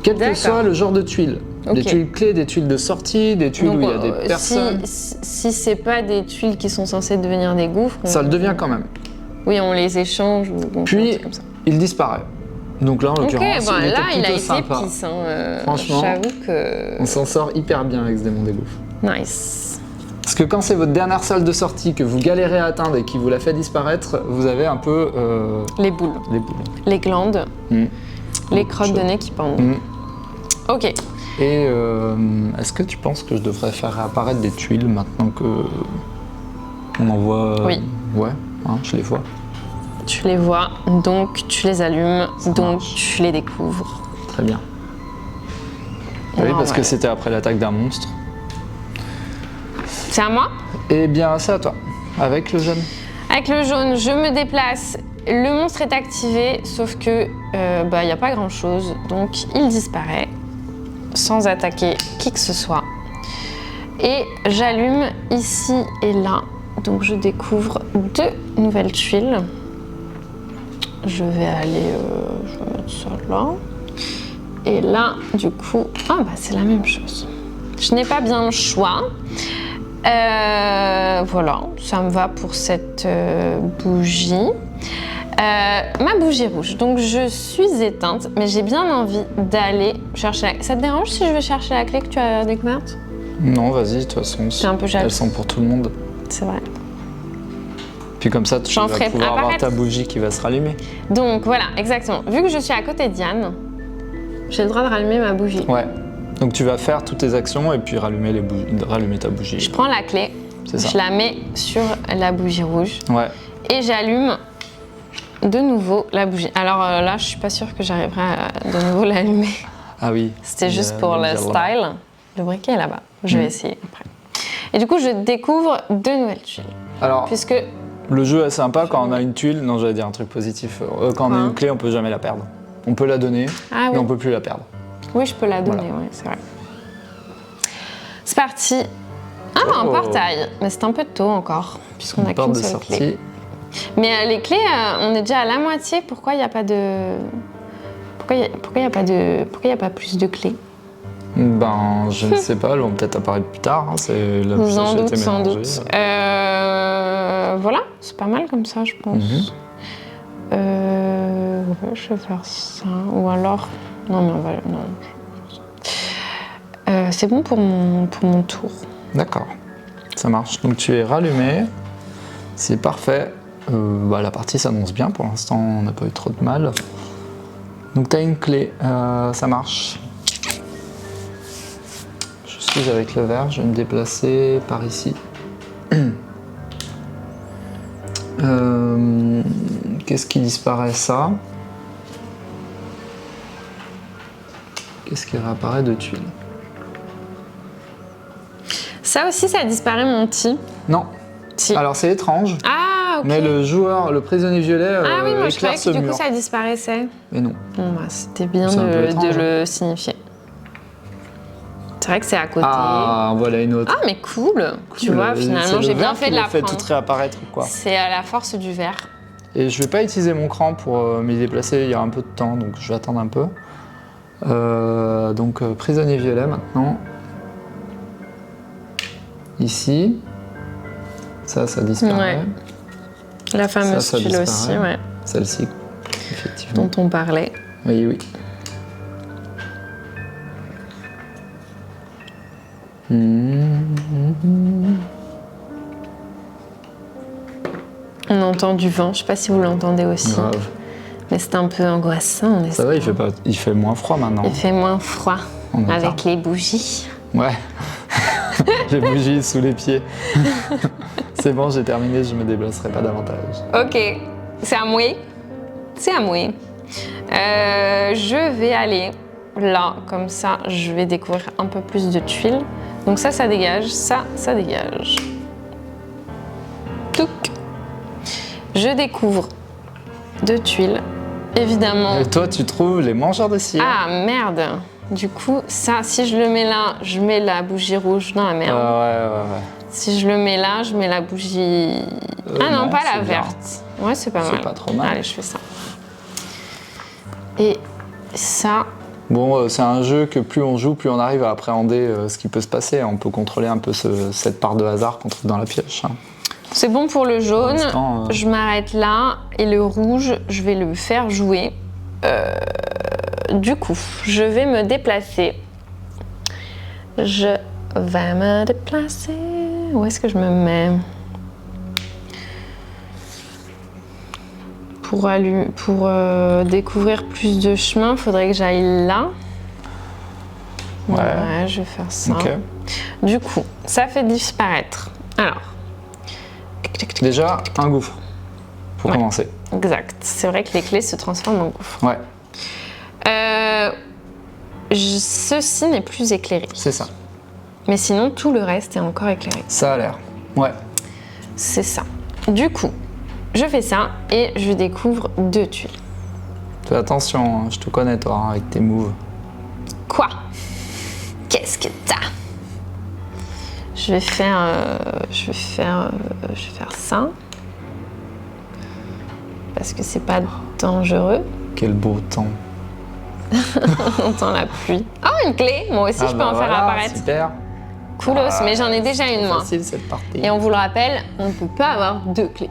Quel que soit le genre de tuile. Des tuiles clés, des tuiles de sortie, des tuiles où il y a des personnes. Si c'est pas des tuiles qui sont censées devenir des gouffres... Ça le devient quand même. Oui, on les échange ou puis, comme ça. Il disparaît. Donc là, en l'occurrence, il était il a plutôt été sympa. pisse. Franchement, j'avoue que... on s'en sort hyper bien avec ce démon des gouffres. Nice. Parce que quand c'est votre dernière salle de sortie que vous galérez à atteindre et qui vous la fait disparaître, vous avez un peu... Les boules. Les glandes. Les crottes de nez qui pendent. Ok. Et est-ce que tu penses que je devrais faire apparaître des tuiles maintenant que on en voit? Oui. Ouais, hein, je les vois. Tu les vois, donc tu les allumes, donc tu les découvres. Très bien. Oui, parce que c'était après l'attaque d'un monstre. C'est à moi? Eh bien, c'est à toi. Avec le jaune. Avec le jaune, je me déplace. Le monstre est activé, sauf que il n'y a pas grand-chose, donc il disparaît sans attaquer qui que ce soit. Et j'allume ici et là, donc je découvre 2 nouvelles tuiles. Je vais mettre ça là. Et là, du coup, c'est la même chose. Je n'ai pas bien le choix. Voilà, ça me va pour cette bougie. Ma bougie rouge. Donc je suis éteinte, mais j'ai bien envie d'aller chercher. Ça te dérange si je vais chercher la clé que tu as découverte? Non, vas-y, de toute façon. C'est un peu jaloux. Elles sont pour tout le monde. C'est vrai. Puis comme ça, tu vas pouvoir avoir ta bougie qui va se rallumer. Donc voilà, exactement. Vu que je suis à côté de Diane, j'ai le droit de rallumer ma bougie. Ouais. Donc tu vas faire toutes tes actions et puis rallumer ta bougie. Je prends la clé, je la mets sur la bougie rouge. Ouais. Et j'allume de nouveau la bougie. Alors là, je suis pas sûre que j'arriverai à de nouveau l'allumer. Ah oui. C'était juste pour le style. Le briquet est là-bas. Je vais essayer après. Et du coup, je découvre 2 nouvelles tuiles. Alors, puisque le jeu est sympa quand on a une tuile. Non, j'allais dire un truc positif. Quand on a une clé, on peut jamais la perdre. On peut la donner, mais on peut plus la perdre. Oui, je peux la donner, oui, c'est vrai. C'est parti. Un portail. Mais c'est un peu tôt encore, puisqu'on a qu'une seule clé. Mais les clés, on est déjà à la moitié. Pourquoi il n'y a pas de... Pourquoi il y a pas plus de clés? Ben, je ne sais pas, elles vont peut-être apparaître plus tard. Hein. C'est la sans doute. Voilà, c'est pas mal comme ça, je pense. Je vais faire ça. Ou alors... Non, mais on va... Non. C'est bon pour mon tour. D'accord, ça marche. Donc tu es rallumé, c'est parfait. La partie s'annonce bien, pour l'instant on n'a pas eu trop de mal. Donc tu as une clé, ça marche. Je suis avec le vert, je vais me déplacer par ici. Qu'est-ce qui disparaît? Ça. Qu'est-ce qui réapparaît de tuiles? Ça aussi, ça disparaît, mon petit. Non. Si. Alors c'est étrange. Ah, ok. Mais le prisonnier violet, ah oui, moi je croyais que du mur. coup ça disparaissait. Mais non. Bon, c'était bien de le signifier. C'est vrai que c'est à côté. Ah, voilà une autre. Ah, mais cool. Tu vois, finalement, j'ai bien fait de la prendre. Fait tout réapparaître, quoi. C'est à la force du vert. Et je vais pas utiliser mon cran pour m'y déplacer, il y a un peu de temps, donc je vais attendre un peu. Donc prisonnier violet maintenant. Ici. Ça disparaît. Ouais. La fameuse tuile aussi, ouais. Celle-ci, effectivement. Dont on parlait. Oui. On entend du vent, je sais pas si vous l'entendez aussi. Grave. Mais c'est un peu angoissant. Ça va, il fait moins froid maintenant. Il fait moins froid avec les bougies. Ouais. Les bougies sous les pieds. C'est bon, j'ai terminé, je me déplacerai pas davantage. Ok, c'est à moi. C'est à moi. Je vais aller là, comme ça, je vais découvrir un peu plus de tuiles. Donc ça dégage, ça dégage. Touc. Je découvre 2 tuiles évidemment. Et toi, tu trouves les mangeurs de cire. Ah, merde. Du coup, ça, si je le mets là, je mets la bougie rouge dans la merde. Ouais. Si je le mets là, je mets la bougie... ah non, pas la c'est bien. verte. Ouais, c'est pas mal. C'est pas trop mal. Allez, je fais ça. Et ça... Bon, c'est un jeu que plus on joue, plus on arrive à appréhender ce qui peut se passer. On peut contrôler un peu cette part de hasard qu'on trouve dans la pioche. Hein. C'est bon pour le jaune. l'instant, Je m'arrête là. Et le rouge, je vais le faire jouer. Du coup, je vais me déplacer. Je vais me déplacer. Où est-ce que je me mets? Pour découvrir plus de chemin, il faudrait que j'aille là. Ouais, je vais faire ça. Ok. Du coup, ça fait disparaître. Alors. Déjà, un gouffre, pour commencer. Exact. C'est vrai que les clés se transforment en gouffre. Ouais, Ceci n'est plus éclairé. c'est ça. Mais sinon, tout le reste est encore éclairé. Ça a l'air. Ouais. C'est ça. Du coup, je fais ça et je découvre 2 tuiles. Fais attention, hein, je te connais toi, hein, avec tes moves. Quoi? Qu'est-ce que t'as? Je vais faire ça. Parce que c'est pas dangereux. Quel beau temps. On entend la pluie. Oh, une clé! Moi aussi, je peux en faire apparaître. Super. Coolos, mais j'en ai déjà une, moi. Facile cette partie. Et on vous le rappelle, on ne peut pas avoir 2 clés.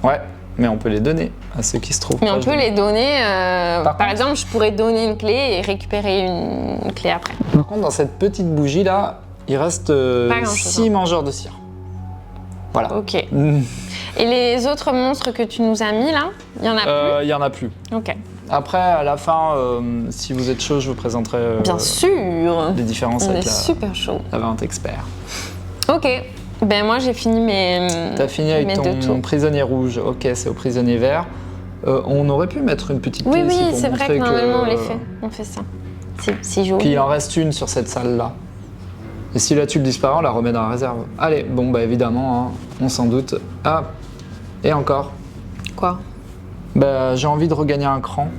Ouais, mais on peut les donner à ceux qui se trouvent. Mais on proches peut de les donner. Par contre- exemple, je pourrais donner une clé et récupérer une clé après. nous. Par contre, dans cette petite bougie là, il reste Pas grand-chose, 6 mangeurs de cire. Voilà. Ok. Mm. Et les autres monstres que tu nous as mis là, il y en a Il y en a plus. plus? Ok. Après, à la fin, si vous êtes chaud, je vous présenterai Bien sûr. les différences On avec est super chaud. la vente expert. Ok. Ben moi j'ai fini mes. T'as fini avec mes 2 ton tours. prisonnier rouge. Ok, c'est au prisonnier vert. On aurait pu mettre une petite Oui, clé ici oui, pour c'est vrai montrer que normalement on les fait. On fait ça. C'est joli. Puis il en reste une sur cette salle-là. Et si la tuile disparaît, on la remet dans la réserve. Allez, bon bah évidemment, hein, on s'en doute. Ah, et encore. Quoi? Bah j'ai envie de regagner un cran.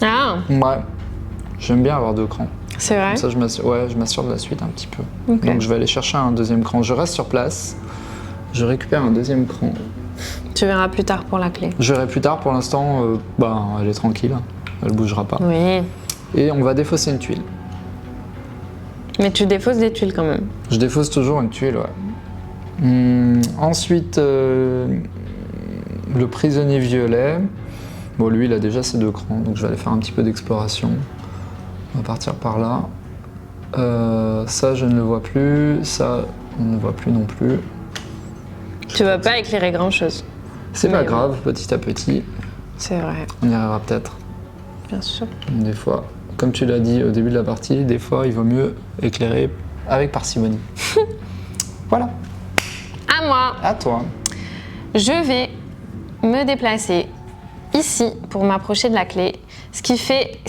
Ah, Ouais, j'aime bien avoir 2 crans. c'est vrai. Comme ça, je m'assure de la suite un petit peu. Ok. Donc je vais aller chercher un 2e cran. Je reste sur place. Je récupère un 2e cran. Tu verras plus tard pour la clé. Je verrai plus tard. Pour l'instant, elle est tranquille. Elle bougera pas. Oui. Et on va défausser une tuile. Mais tu défausses des tuiles quand même. Je défausse toujours une tuile, ouais. Ensuite, le prisonnier violet. Bon, lui, il a déjà ses 2 crans, donc je vais aller faire un petit peu d'exploration. On va partir par là. Ça, je ne le vois plus. Ça, on ne le voit plus non plus. Tu vas pas éclairer grand chose. C'est pas Mais grave, petit à petit. C'est vrai, On y arrivera peut-être. bien sûr. Des fois, comme tu l'as dit au début de la partie, des fois, il vaut mieux éclairer avec parcimonie. Voilà, À moi. à toi. Je vais me déplacer ici pour m'approcher de la clé, ce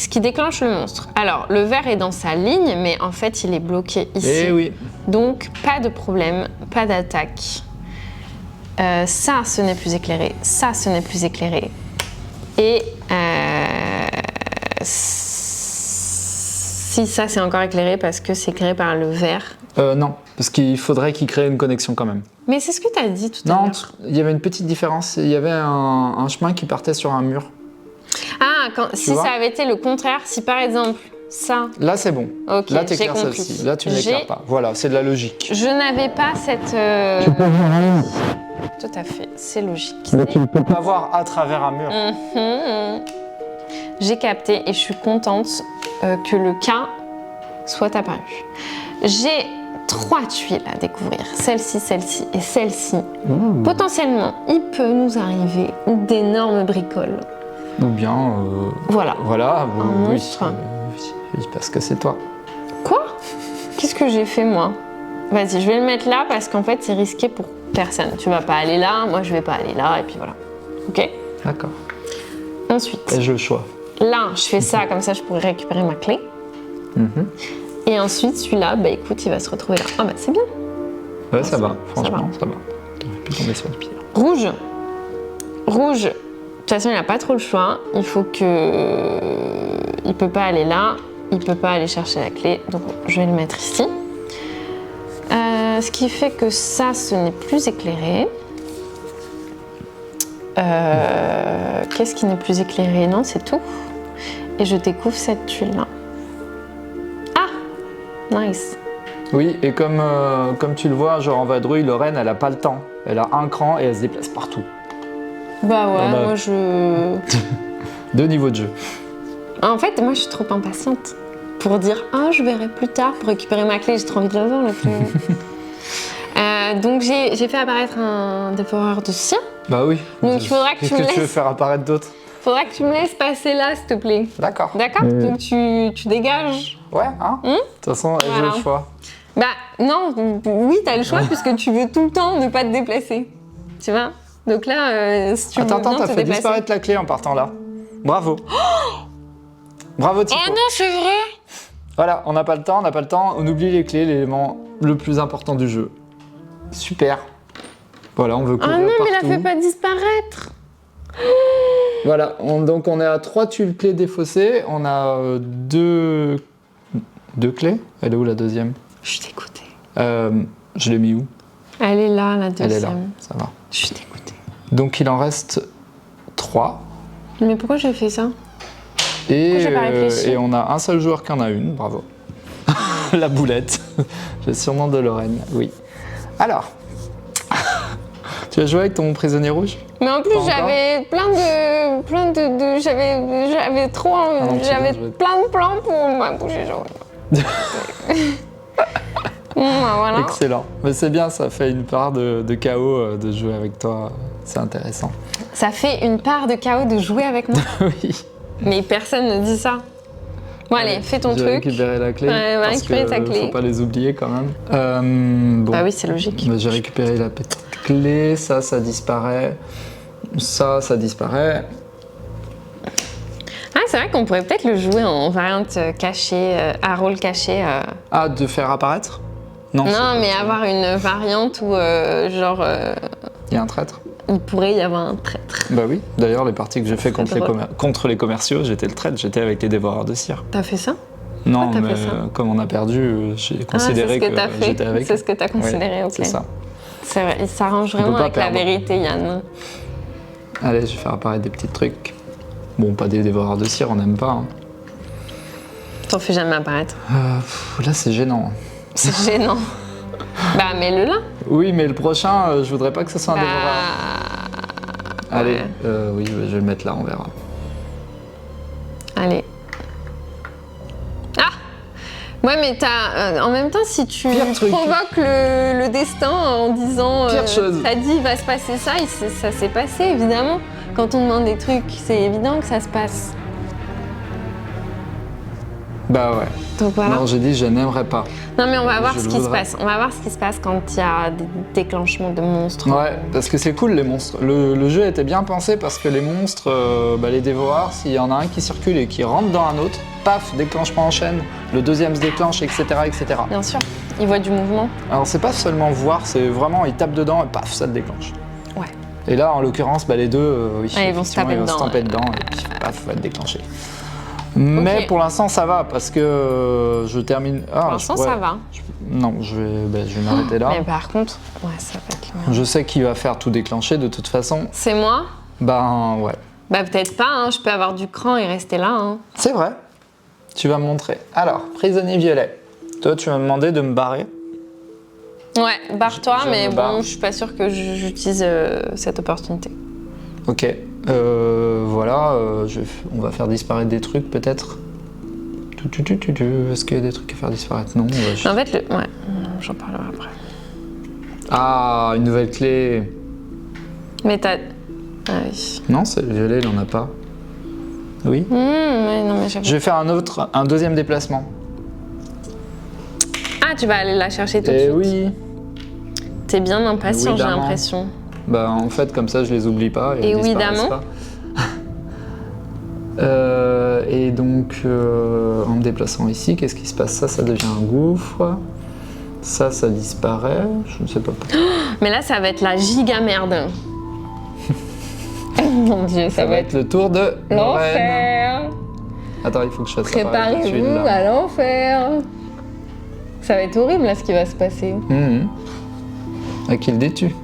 qui déclenche le monstre. Alors, le vert est dans sa ligne, mais en fait, il est bloqué ici. Eh oui. Donc, pas de problème, pas d'attaque. Ça, ce n'est plus éclairé. Ça, ce n'est plus éclairé. Et si ça, c'est encore éclairé parce que c'est éclairé par le vert. Non, parce qu'il faudrait qu'il crée une connexion quand même. Mais c'est ce que tu as dit tout à Non, l'heure. il y avait une petite différence. Il y avait un chemin qui partait sur un mur. Ah, si vois ça avait été le contraire, si par exemple, ça... Là, c'est bon. Ok, Là, j'ai t'éclaires compris. celle-ci. Là, tu ne l'éclaires pas. Voilà, c'est de la logique. Je n'avais pas cette... Tout à fait, c'est logique. Tu ne peux pas voir à travers un mur. Mhm. J'ai capté et je suis contente que le cas soit apparu. J'ai 3 tuiles à découvrir, celle-ci, celle-ci et celle-ci. Potentiellement, il peut nous arriver d'énormes bricoles. Ou bien, Voilà. voilà, Un monstre. oui, parce que c'est toi. Quoi? Qu'est-ce que j'ai fait moi? Vas-y, je vais le mettre là parce qu'en fait c'est risqué pour personne. Tu vas pas aller là, moi je vais pas aller là et puis voilà. Ok? D'accord. Ensuite, Ai-je le choix? là je fais ça comme ça je pourrais récupérer ma clé. Mhm. Et ensuite celui-là, bah écoute, il va se retrouver là. Ah bah c'est bien. Ouais, ça va, Ça franchement, ça va. T'aurais pu tomber sur le pied. Rouge. Rouge, toute façon, il n'a pas trop le choix. Il faut que... Il peut pas aller là. Il peut pas aller chercher la clé. Donc, je vais le mettre ici. Ce qui fait que ça, ce n'est plus éclairé. Qu'est-ce qui n'est plus éclairé? Non, c'est tout. Et je découvre cette tuile-là. Ah! Nice. Oui, et comme tu le vois, genre en vadrouille, Lorraine, elle a pas le temps. Elle a un cran et elle se déplace partout. Bah ouais, On a- moi je... 2 niveaux de jeu. En fait, moi je suis trop impatiente pour dire « Ah, je verrai plus tard pour récupérer ma clé, j'ai trop envie de l'avoir la clé. » Donc j'ai fait apparaître un dévoreur de cire. Bah oui. Donc il faudra que Qu'est-ce tu me que tu veux laisses... faire apparaître d'autre? Faudra que tu me laisses passer là, s'il te plaît. D'accord. D'accord? Donc tu dégages. Ouais, hein? De toute façon, j'ai Voilà. le choix. Bah non, oui, t'as le choix puisque tu veux tout le temps ne pas te déplacer. Tu vois? Donc là, si tu veux Attends, bien t'as te fait déplacer. disparaître la clé en partant là. Bravo. Bravo, Thibaut. Oh non, c'est vrai! Voilà, on n'a pas le temps, on oublie les clés, l'élément le plus important du jeu. Super. Voilà, on veut courir Ah non, partout. mais la fais pas disparaître! Voilà, donc on est à 3 tuiles clés défaussées, on a 2 clés. Elle est où la deuxième? Je suis dégoûtée. Je l'ai mis où? Elle est là, la deuxième. Elle est là, ça va. Je suis dégoûtée. Donc il en reste 3. Mais pourquoi j'ai fait ça? Et, j'ai pas réfléchi? et on a un seul joueur qui en a une, bravo. La boulette. Le surnom de Lorraine, oui. Alors, tu as joué avec ton prisonnier rouge? Mais en plus, Pas encore j'avais j'avais trop envie, Ah non, tu j'avais viens de jouer. plein de plans pour ma bouger jaune. Bon, bah, voilà. Excellent. Mais c'est bien, ça fait une part de chaos de jouer avec toi. C'est intéressant. Ça fait une part de chaos de jouer avec moi. Oui. Mais personne ne dit ça. Bon, allez, fais ton J'ai truc. récupéré la clé. Ouais, va parce récupérer que ta clé. Faut pas les oublier quand même. Bon. Bah oui, c'est logique. J'ai récupéré la petite clé. Ça disparaît. Ça disparaît. Ah, c'est vrai qu'on pourrait peut-être le jouer en variante cachée, à rôle caché. Ah, de faire apparaître? Non. c'est Non, pas mais possible. avoir une variante où, genre, Il y a un traître. il pourrait y avoir un traître. Bah oui. D'ailleurs, les parties que j'ai fait contre drôle. contre les commerciaux, j'étais le traître. J'étais avec les dévoreurs de cire. T'as fait ça? Non, t'as mais fait ça comme on a perdu, j'ai considéré c'est ce que t'as fait. j'étais avec. C'est ce que t'as considéré, Ouais, ok. C'est ça. C'est vrai, il s'arrange vraiment peut pas avec la perdre. vérité, Yann. Allez, je vais faire apparaître des petits trucs. Bon, pas des dévoreurs de cire, on n'aime pas. Hein. T'en fais jamais apparaître. Là, c'est gênant. C'est gênant. Bah, mets-le là. Oui, mais le prochain, je voudrais pas que ce soit un dévoreur. Bah... Allez, ouais. oui, je vais le mettre là, on verra. Allez. Ah! Ouais, mais en même temps, si tu Pire truc. provoques le destin en disant Pire chose. t'as dit il va se passer ça, ça s'est passé évidemment. Quand on demande des trucs, c'est évident que ça se passe. Bah ouais. Donc voilà. Non, j'ai dit je n'aimerais pas. Non mais on va voir Je ce le qui se voudrais. passe. On va voir ce qui se passe quand il y a des déclenchements de monstres. Ouais, parce que c'est cool les monstres. Le jeu était bien pensé parce que les monstres, les dévoreurs, s'il y en a un qui circule et qui rentre dans un autre, paf, déclenchement en chaîne, le deuxième se déclenche, etc. etc. Bien sûr. Ils voient du mouvement. Alors c'est pas seulement voir, c'est vraiment, ils tapent dedans et paf, ça le déclenche. Ouais. Et là, en l'occurrence, les deux, oui, Ouais, ils vont se effectivement, taper ils vont se dedans, taper ouais. dedans et puis paf, va être déclenché. Mais Ok. pour l'instant, ça va parce que je termine. Ah, Pour l'instant, ça va. Non, je vais m'arrêter là. Mais par contre, ouais, ça va être le merde. Je sais qui va faire tout déclencher de toute façon. C'est moi? Ben ouais. Bah peut-être pas, hein. Je peux avoir du cran et rester là. Hein. C'est vrai. Tu vas me montrer. Alors, prisonnier violet. Toi, tu m'as demandé de me barrer. Ouais, barre-toi, Je mais me barre. bon, je suis pas sûre que j'utilise cette opportunité. Ok. Voilà, on va faire disparaître des trucs peut-être. Est-ce qu'il y a des trucs à faire disparaître? Non. En fait, ouais, j'en parlerai après. Ah, une nouvelle clé. Mais t'as... Ah oui. Non, c'est le violet, il en a pas. Oui. Ouais, non, mais j'avoue. Je vais faire un deuxième déplacement. Ah, tu vas aller la chercher tout de Eh suite. oui. T'es bien impatient, j'ai Évidemment. l'impression. Bah en fait comme ça je les oublie pas et elles disparaissent Évidemment. pas. Et donc en me déplaçant ici, qu'est-ce qui se passe? Ça devient un gouffre. Ça disparaît. Je ne sais pas pourquoi. Mais là, ça va être la giga merde. Mon Dieu, Ça va être le tour de Lorraine. l'enfer. Attends, il faut que je fasse apparaître les tuiles, Préparez-vous là. à l'enfer. Ça va être horrible là ce qui va se passer. À qui le dis-tu?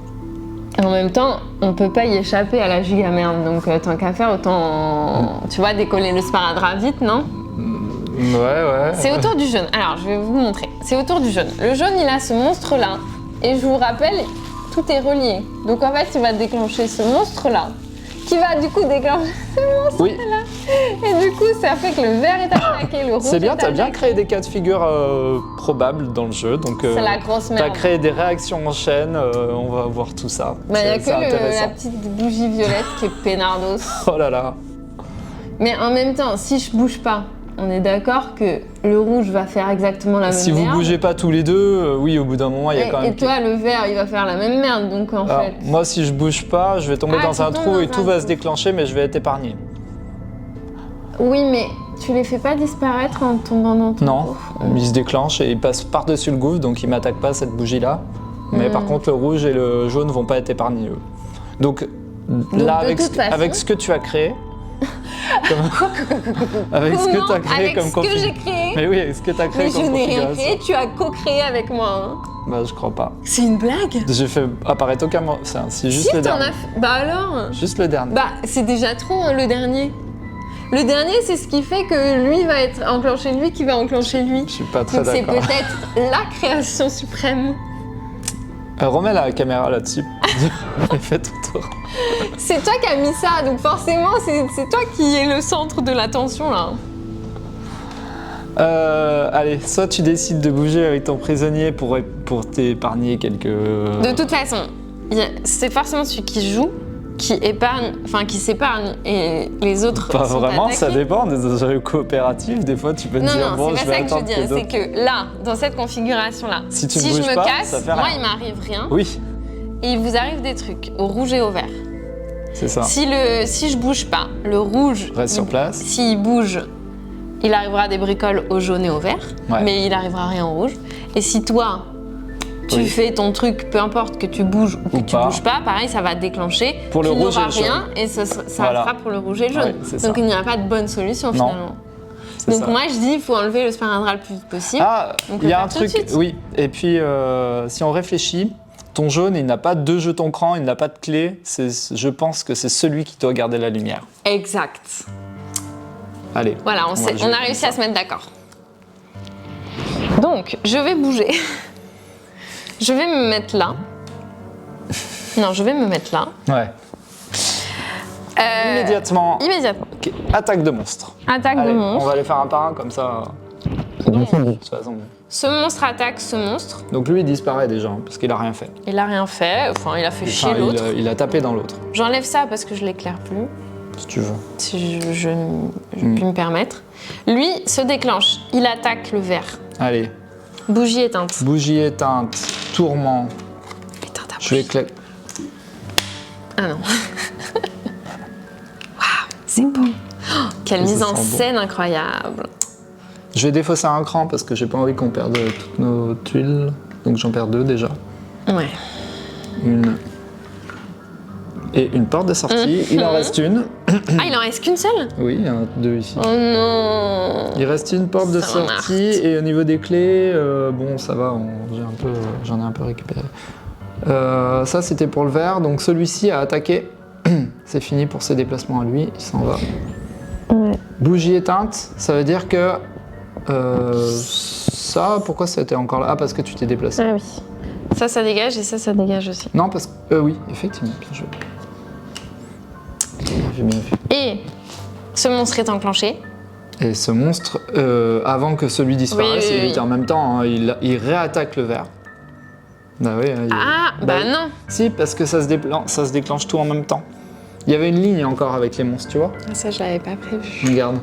En même temps, on peut pas y échapper à la giga merde, donc tant qu'à faire, autant, tu vois, décoller le sparadrap vite, non? Ouais. C'est autour du jaune. Alors, je vais vous montrer. C'est autour du jaune. Le jaune, il a ce monstre-là. Et je vous rappelle, tout est relié. Donc en fait, il va déclencher ce monstre-là, qui va du coup déclencher ce monstre-là. Oui, Et du coup, ça fait que le vert est attaqué, le rouge c'est bien, est t'as bien attaqué. créé des cas de figure probables dans le jeu. Donc, C'est la grosse merde. t'as créé des réactions en chaîne, on va voir tout ça. Bah, il n'y a C'est que la intéressant. petite bougie violette qui est peinardos. Oh là là. Mais en même temps, si je bouge pas, on est d'accord que le rouge va faire exactement la même Si merde. vous bougez pas tous les deux, oui, au bout d'un moment, il y a quand même... Et toi, le vert, il va faire la même merde, donc en Alors, fait... moi, si je bouge pas, je vais tomber Ah, dans tu un tombes trou dans et un tout va trou. se déclencher, mais je vais être épargné. Oui, mais tu les fais pas disparaître en tombant dans ton Non, gouffre. il se déclenche et il passe par-dessus le gouffre, donc il m'attaque pas cette bougie-là. Mais par contre, le rouge et le jaune vont pas être épargnés, eux. Donc là, de avec, toute façon- avec ce que tu as créé... avec ce que tu as créé Avec comme ce que j'ai configuration... créé. Mais oui, avec ce que tu as créé Mais je comme n'ai rien configuration. créé, tu as co-créé avec moi. Hein. Bah, je crois pas. C'est une blague? J'ai fait apparaître aucun... C'est juste Si le t'en dernier. as fait... Bah alors? Juste le dernier. Bah c'est déjà trop hein, le dernier. Le dernier c'est ce qui fait que lui va être enclenché lui qui va enclencher lui. Je suis pas très Donc c'est d'accord. peut-être la création suprême. Remets la caméra là-dessus. Et fais tout tour. C'est toi qui as mis ça, donc forcément c'est toi qui es le centre de l'attention là. Allez, soit tu décides de bouger avec ton prisonnier pour t'épargner quelques... De toute façon, c'est forcément celui qui joue, qui épargne, enfin qui s'épargne et les autres Pas sont vraiment, ça attaqués. dépend. Des jeux coopératifs, des fois tu peux te Non, dire non, bon, c'est je pas vais ça que je veux attendre dire. que C'est d'autres... que là, dans cette configuration-là, Si tu ne je bouges me pas, casse, ça fait moi rien. il m'arrive rien Oui, et il vous arrive des trucs au rouge et au vert. c'est ça. Si je bouge pas, le rouge Reste sur place. S'il bouge, il arrivera des bricoles au jaune et au vert, Ouais. mais il arrivera rien au rouge. Et si toi, tu Oui. fais ton truc, peu importe que tu bouges ou que Ou tu pas. bouges pas, pareil, ça va déclencher. Pour le tu rouge et n'auras le jaune. rien et ça Voilà. fera pour le rouge et le jaune. Ouais, c'est Donc ça. il n'y a pas de bonne solution Non, finalement. c'est Donc ça. moi je dis, il faut enlever le sparadrap le plus vite possible. Ah, On peut il y a faire un tout de truc, suite. oui. Et puis, si on réfléchit, ton jaune, il n'a pas de jetons cran, il n'a pas de clé. Je pense que c'est celui qui doit garder la lumière. Exact. Allez. Voilà, va on jouer a comme réussi ça. à se mettre d'accord. Donc, je vais bouger. Je vais me mettre là. Non, je vais me mettre là. Ouais. Immédiatement. Immédiatement. Ok, attaque de monstre. Attaque Allez, de on monstre. va les faire un par un comme ça. Donc, De toute façon. ce monstre attaque ce monstre. Donc lui, il disparaît déjà hein, parce qu'il a rien fait. Il a rien fait. Enfin, il a fait chier Enfin, l'autre. il a tapé dans l'autre, J'enlève ça parce que je l'éclaire plus, si tu veux. si je puis me permettre. Lui se déclenche. Il attaque le vert. Allez, Bougie éteinte. bougie éteinte, tourment. Éteinte ta Je vais bougie. éclairer. Ah non. Waouh, c'est beau. Oh, quelle Ça mise en sent bon. scène incroyable. Je vais défausser un cran parce que j'ai pas envie qu'on perde toutes nos tuiles. Donc j'en perds deux déjà. Ouais. Une. Et une porte de sortie. Il en reste une. Ah, il en reste qu'une seule? Oui, il y en a deux ici. Oh non. Il reste une porte de Ça sortie et au niveau des clés, bon ça va, j'en ai un peu récupéré. Ça c'était pour le vert, donc celui-ci a attaqué. C'est fini pour ses déplacements à lui, il s'en va. Ouais. Bougie éteinte, ça veut dire que ça, pourquoi c'était encore là? Ah parce que tu t'es déplacé. Ah oui. Ça dégage et ça dégage aussi. Non parce que oui, effectivement, bien joué. J'ai bien vu. Et ce monstre est enclenché. Et ce monstre, avant que celui disparaisse, Oui, oui, il oui. était en même temps, hein, il réattaque le vert. Bah oui, hein, Ah, bah non. Si, parce que ça se déclenche tout en même temps. Il y avait une ligne encore avec les monstres, tu vois. Ça, je l'avais pas prévu. Regarde,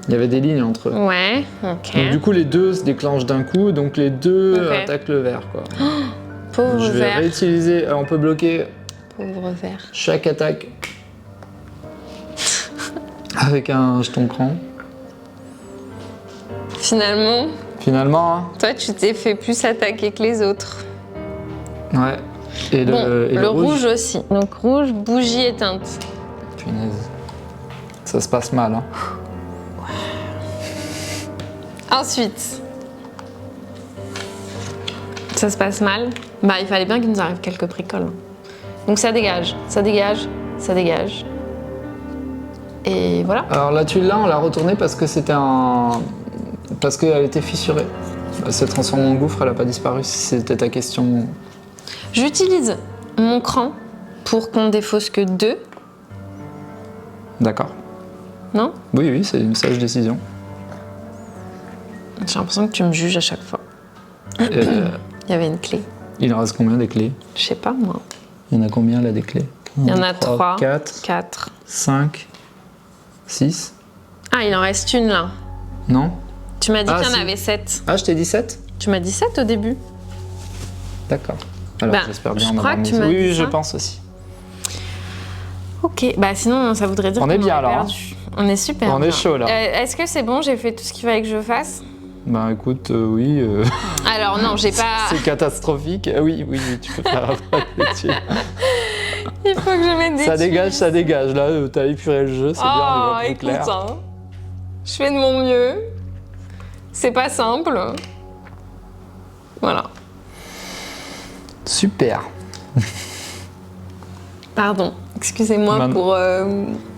il y avait des lignes entre eux. Ouais, ok. Donc du coup, les deux se déclenchent d'un coup, donc les deux Ok. attaquent le vert, quoi. Pauvre Je vais vert. réutiliser, on peut bloquer Pauvre vert. chaque attaque avec un jeton cran. Finalement, Finalement, hein, toi, tu t'es fait plus attaquer que les autres. ouais. Et Bon, le le rouge aussi. Donc rouge, bougie éteinte. punaise. Ça se passe mal, hein. Ensuite, ça se passe mal. Bah, il fallait bien qu'il nous arrive quelques bricoles. Donc ça dégage, ça dégage, ça dégage. Et voilà. Alors la tuile là, on l'a retournée parce que c'était un... Parce qu'elle était fissurée. Elle s'est transformée en gouffre, elle n'a pas disparu, si c'était ta question. J'utilise mon cran pour qu'on défausse que 2. D'accord. Non? Oui, oui, c'est une sage décision. J'ai l'impression que tu me juges à chaque fois. Euh, Il y avait une clé. il en reste combien des clés? Je sais pas, moi. Il y en a combien là des clés? Il y en a 3, 4, 4. 5, 6. Ah, il en reste une là. Non? Tu m'as dit Ah, qu'il y en si. avait 7. Ah, je t'ai dit 7? Tu m'as dit 7 au début. D'accord. Alors Bah, j'espère je bien en crois avoir que tu mis. m'as Oui, dit oui, je ça. pense aussi. Ok, bah sinon ça voudrait dire On est qu'on bien, aurait là, perdu. On est super On est bien. chaud, là. Est-ce que c'est bon, j'ai fait tout ce qu'il fallait que je fasse? Bah écoute, oui. Alors non, j'ai pas... C'est catastrophique. Oui, oui, oui, tu peux faire après. Il faut que je mette des Ça dégage, tuiles. ça dégage. Là, t'as épuré le jeu, c'est bien, on y Oh, voit plus écoute, clair. hein. Je fais de mon mieux. C'est pas simple. Voilà. Super. Pardon, excusez-moi Man- pour...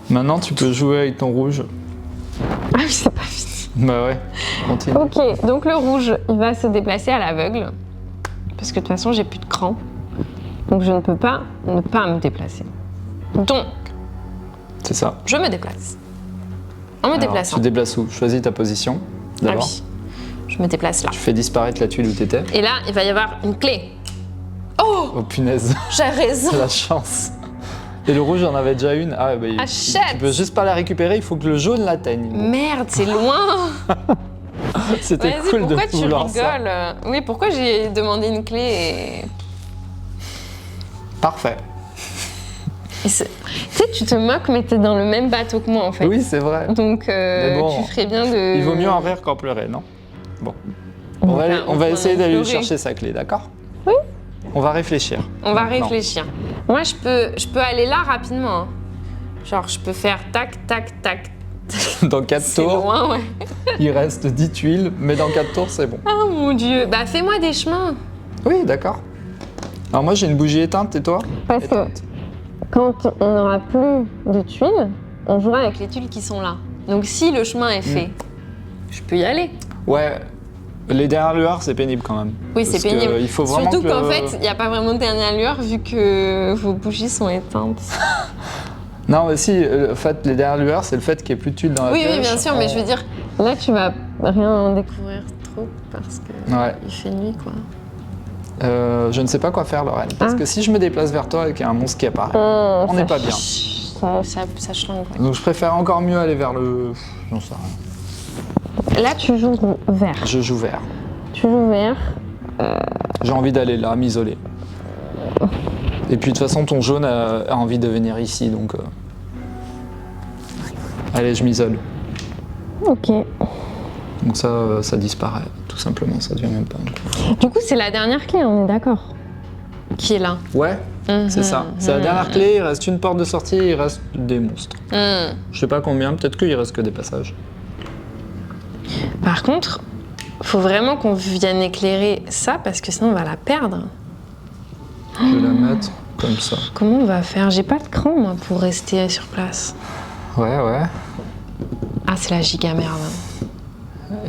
Maintenant, tu peux jouer avec ton rouge. Ah oui, c'est pas fini. Bah ouais, continue. Ok, donc le rouge, il va se déplacer à l'aveugle. Parce que de toute façon, j'ai plus de cran. Donc je ne peux pas ne pas me déplacer. Donc, C'est ça. je me déplace. En me Alors, déplaçant. tu te déplaces où? Choisis ta position. Ah D'abord. oui. Je me déplace là. Tu fais disparaître la tuile où t'étais. Et là, il va y avoir une clé. Oh, Oh punaise, j'ai raison. la chance. Et le rouge, j'en avais déjà une. Ah bah, Achète. tu peux juste pas la récupérer, il faut que le jaune l'atteigne. Merde, c'est loin. C'était Vas-y, cool de pourquoi tu vouloir ça. rigoles? Oui, pourquoi j'ai demandé une clé et... Parfait. Tu sais, tu te moques, mais t'es dans le même bateau que moi en fait. Oui, c'est vrai. Donc, Mais bon, tu ferais bien de. Il vaut mieux en rire qu'en pleurer, non? Bon. On va, on va essayer d'aller lui chercher sa clé, d'accord? Oui. On va réfléchir. On va maintenant. réfléchir. Moi, je peux aller là rapidement. Hein. Genre, je peux faire tac, tac, tac. Dans 4 C'est tours, loin, ouais. il reste 10 tuiles, mais dans 4 tours, c'est bon. Oh mon dieu. Bah, fais-moi des chemins. Oui, d'accord. Alors moi, j'ai une bougie éteinte, et toi? Parce que quand on n'aura plus de tuiles, on jouera avec les tuiles qui sont là. Donc, si le chemin est fait, je peux y aller. Ouais, les dernières lueurs, c'est pénible quand même. Oui, c'est Parce que pénible. il faut vraiment Surtout que qu'en fait, il n'y a pas vraiment de dernière lueur vu que vos bougies sont éteintes. Non, mais si, en fait, les dernières lueurs, c'est le fait qu'il n'y ait plus de tuiles dans la Oui, pioche. oui, bien sûr, mais je veux dire, là, tu vas rien en découvrir trop parce que Ouais. il fait nuit, quoi. Je ne sais pas quoi faire, Lorraine. Parce Ah. que si je me déplace vers toi et qu'il y a un monstre qui apparaît, on n'est pas bien. Ça chlangue, ouais. Donc je préfère encore mieux aller vers le... J'en sais rien. Là, tu joues vert. Je joue vert. Tu joues vert. J'ai envie d'aller là, m'isoler. Et puis de toute façon, ton jaune a envie de venir ici, donc... Allez, je m'isole. Ok. Donc ça disparaît, tout simplement, ça devient même pas un coup. Du coup, c'est la dernière clé, on est d'accord. Qui est là. Ouais, c'est ça. C'est la dernière clé, il reste une porte de sortie, il reste des monstres. Je sais pas combien, peut-être qu'il reste que des passages. Par contre, faut vraiment qu'on vienne éclairer ça parce que sinon on va la perdre. Je vais la mettre comme ça. Comment on va faire? J'ai pas de cran, moi, pour rester sur place. Ouais, ouais. Ah, c'est la giga merde.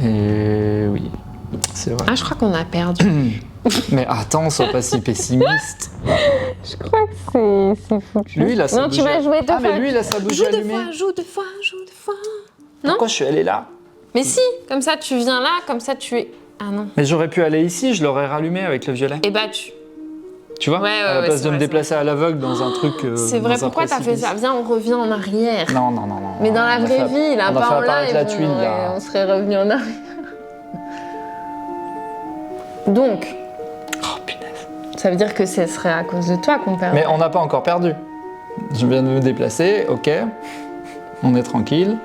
Et oui, c'est vrai. Ah, je crois qu'on a perdu. Mais attends, sois pas si pessimiste. Je crois que c'est foutu. Lui, il a sa Non, bougie. tu vas jouer deux Ah, mais fois. lui, il a sa bougie Joue deux allumée. fois, joue deux fois, joue deux fois. Pourquoi je suis allé là? Mais si, comme ça tu viens là, comme ça tu es... Ah non. Mais j'aurais pu aller ici, je l'aurais rallumé avec le violet. Et bah tu... Tu vois? Ouais, à la place c'est de vrai, me c'est déplacer à l'aveugle dans un truc. C'est vrai, dans un pourquoi t'as fait précipice. ça? Viens, on revient en arrière. Non, non, non, non. Mais dans la On a vraie fait- vie, là, on a pas fait en apparaître live, la tuile, là. on serait revenu en arrière. Donc, Oh, punaise. ça veut dire que ce serait à cause de toi qu'on perd. Mais on n'a pas encore perdu. Je viens de me déplacer, ok. On est tranquille.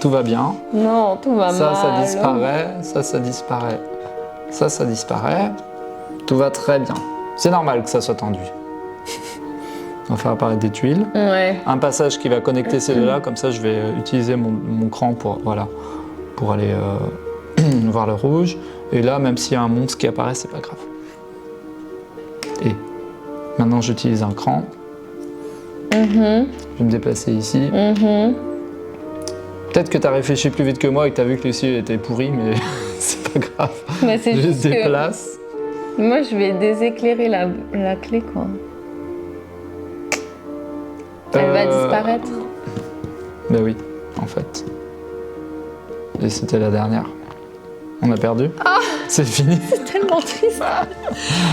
Tout va bien. Non, tout va Ça, mal. ça disparaît. Ça disparaît. Ça disparaît. Tout va très bien. C'est normal que ça soit tendu. On va faire apparaître des tuiles. Ouais. Un passage qui va connecter ces deux-là, comme ça je vais utiliser mon cran pour aller voir le rouge. Et là, même s'il y a un monstre qui apparaît, c'est pas grave. Et maintenant j'utilise un cran. Je vais me déplacer ici. Peut-être que tu as réfléchi plus vite que moi et que tu as vu que Lucie était pourrie, mais c'est pas grave. Bah, c'est Je juste déplace. que moi, je vais déséclairer la clé, quoi. Elle va disparaître. Ben oui, en fait. Et c'était la dernière. On a perdu. C'est fini. C'est tellement triste.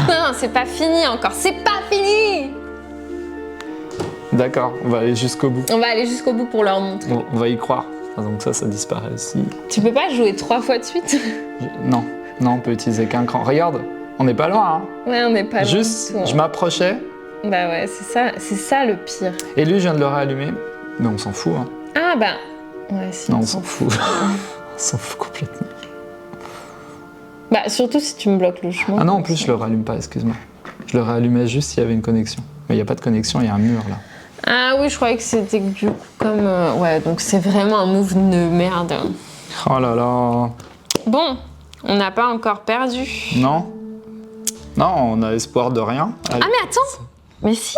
Non, c'est pas fini encore. C'est pas fini. D'accord, on va aller jusqu'au bout. On va aller jusqu'au bout pour leur montrer. Bon, on va y croire. Ah, donc ça disparaît aussi. Tu peux pas jouer 3 fois de suite? Non, on peut utiliser qu'un cran. Regarde, on n'est pas loin. Hein. Ouais, on n'est pas loin. Juste, du tout, hein. je m'approchais. Bah ouais, c'est ça le pire. Et lui, je viens de le réallumer. Mais on s'en fout. Hein. Ah bah. Ouais, si. Non, on s'en fout. On s'en fout complètement. Bah surtout si tu me bloques le chemin. Ah non, en plus, je le rallume pas, excuse-moi. Je le réallumais juste s'il y avait une connexion. Mais il n'y a pas de connexion, il y a un mur là. Ah oui, je croyais que c'était du coup comme... Ouais, donc c'est vraiment un move de merde. Oh là là. Bon, on n'a pas encore perdu. Non. Non, on a espoir de rien. Allez. Ah mais attends. Mais si.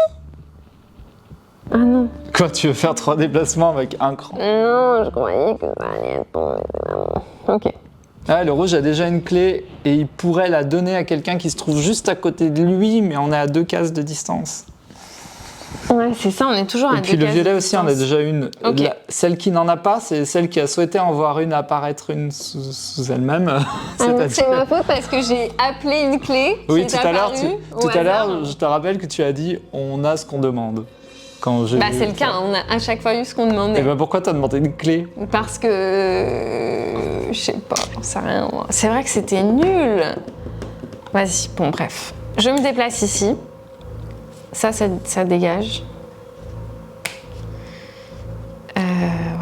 Ah non. Quoi, tu veux faire 3 déplacements avec un cran? Non, je croyais que ça allait être bon. Ok. Ah, le rouge a déjà une clé et il pourrait la donner à quelqu'un qui se trouve juste à côté de lui, mais on est à 2 cases de distance. Ouais, c'est ça, on est toujours à 2 Et puis le cases violet de aussi, on a distance. déjà une. Ok. Celle qui n'en a pas, c'est celle qui a souhaité en voir une apparaître une sous elle-même. C'est ma faute parce que j'ai appelé une clé. Oui, qui est tout à l'heure, apparue tout au à l'heure, hasard. je te rappelle que tu as dit on a ce qu'on demande. Quand j'ai Bah vu c'est le ça. cas, on a à chaque fois eu ce qu'on demandait. Et ben pourquoi t'as demandé une clé? Parce que... je sais pas, j'en sais rien. Moi. C'est vrai que c'était nul. Vas-y, bon bref. Je me déplace ici. Ça dégage.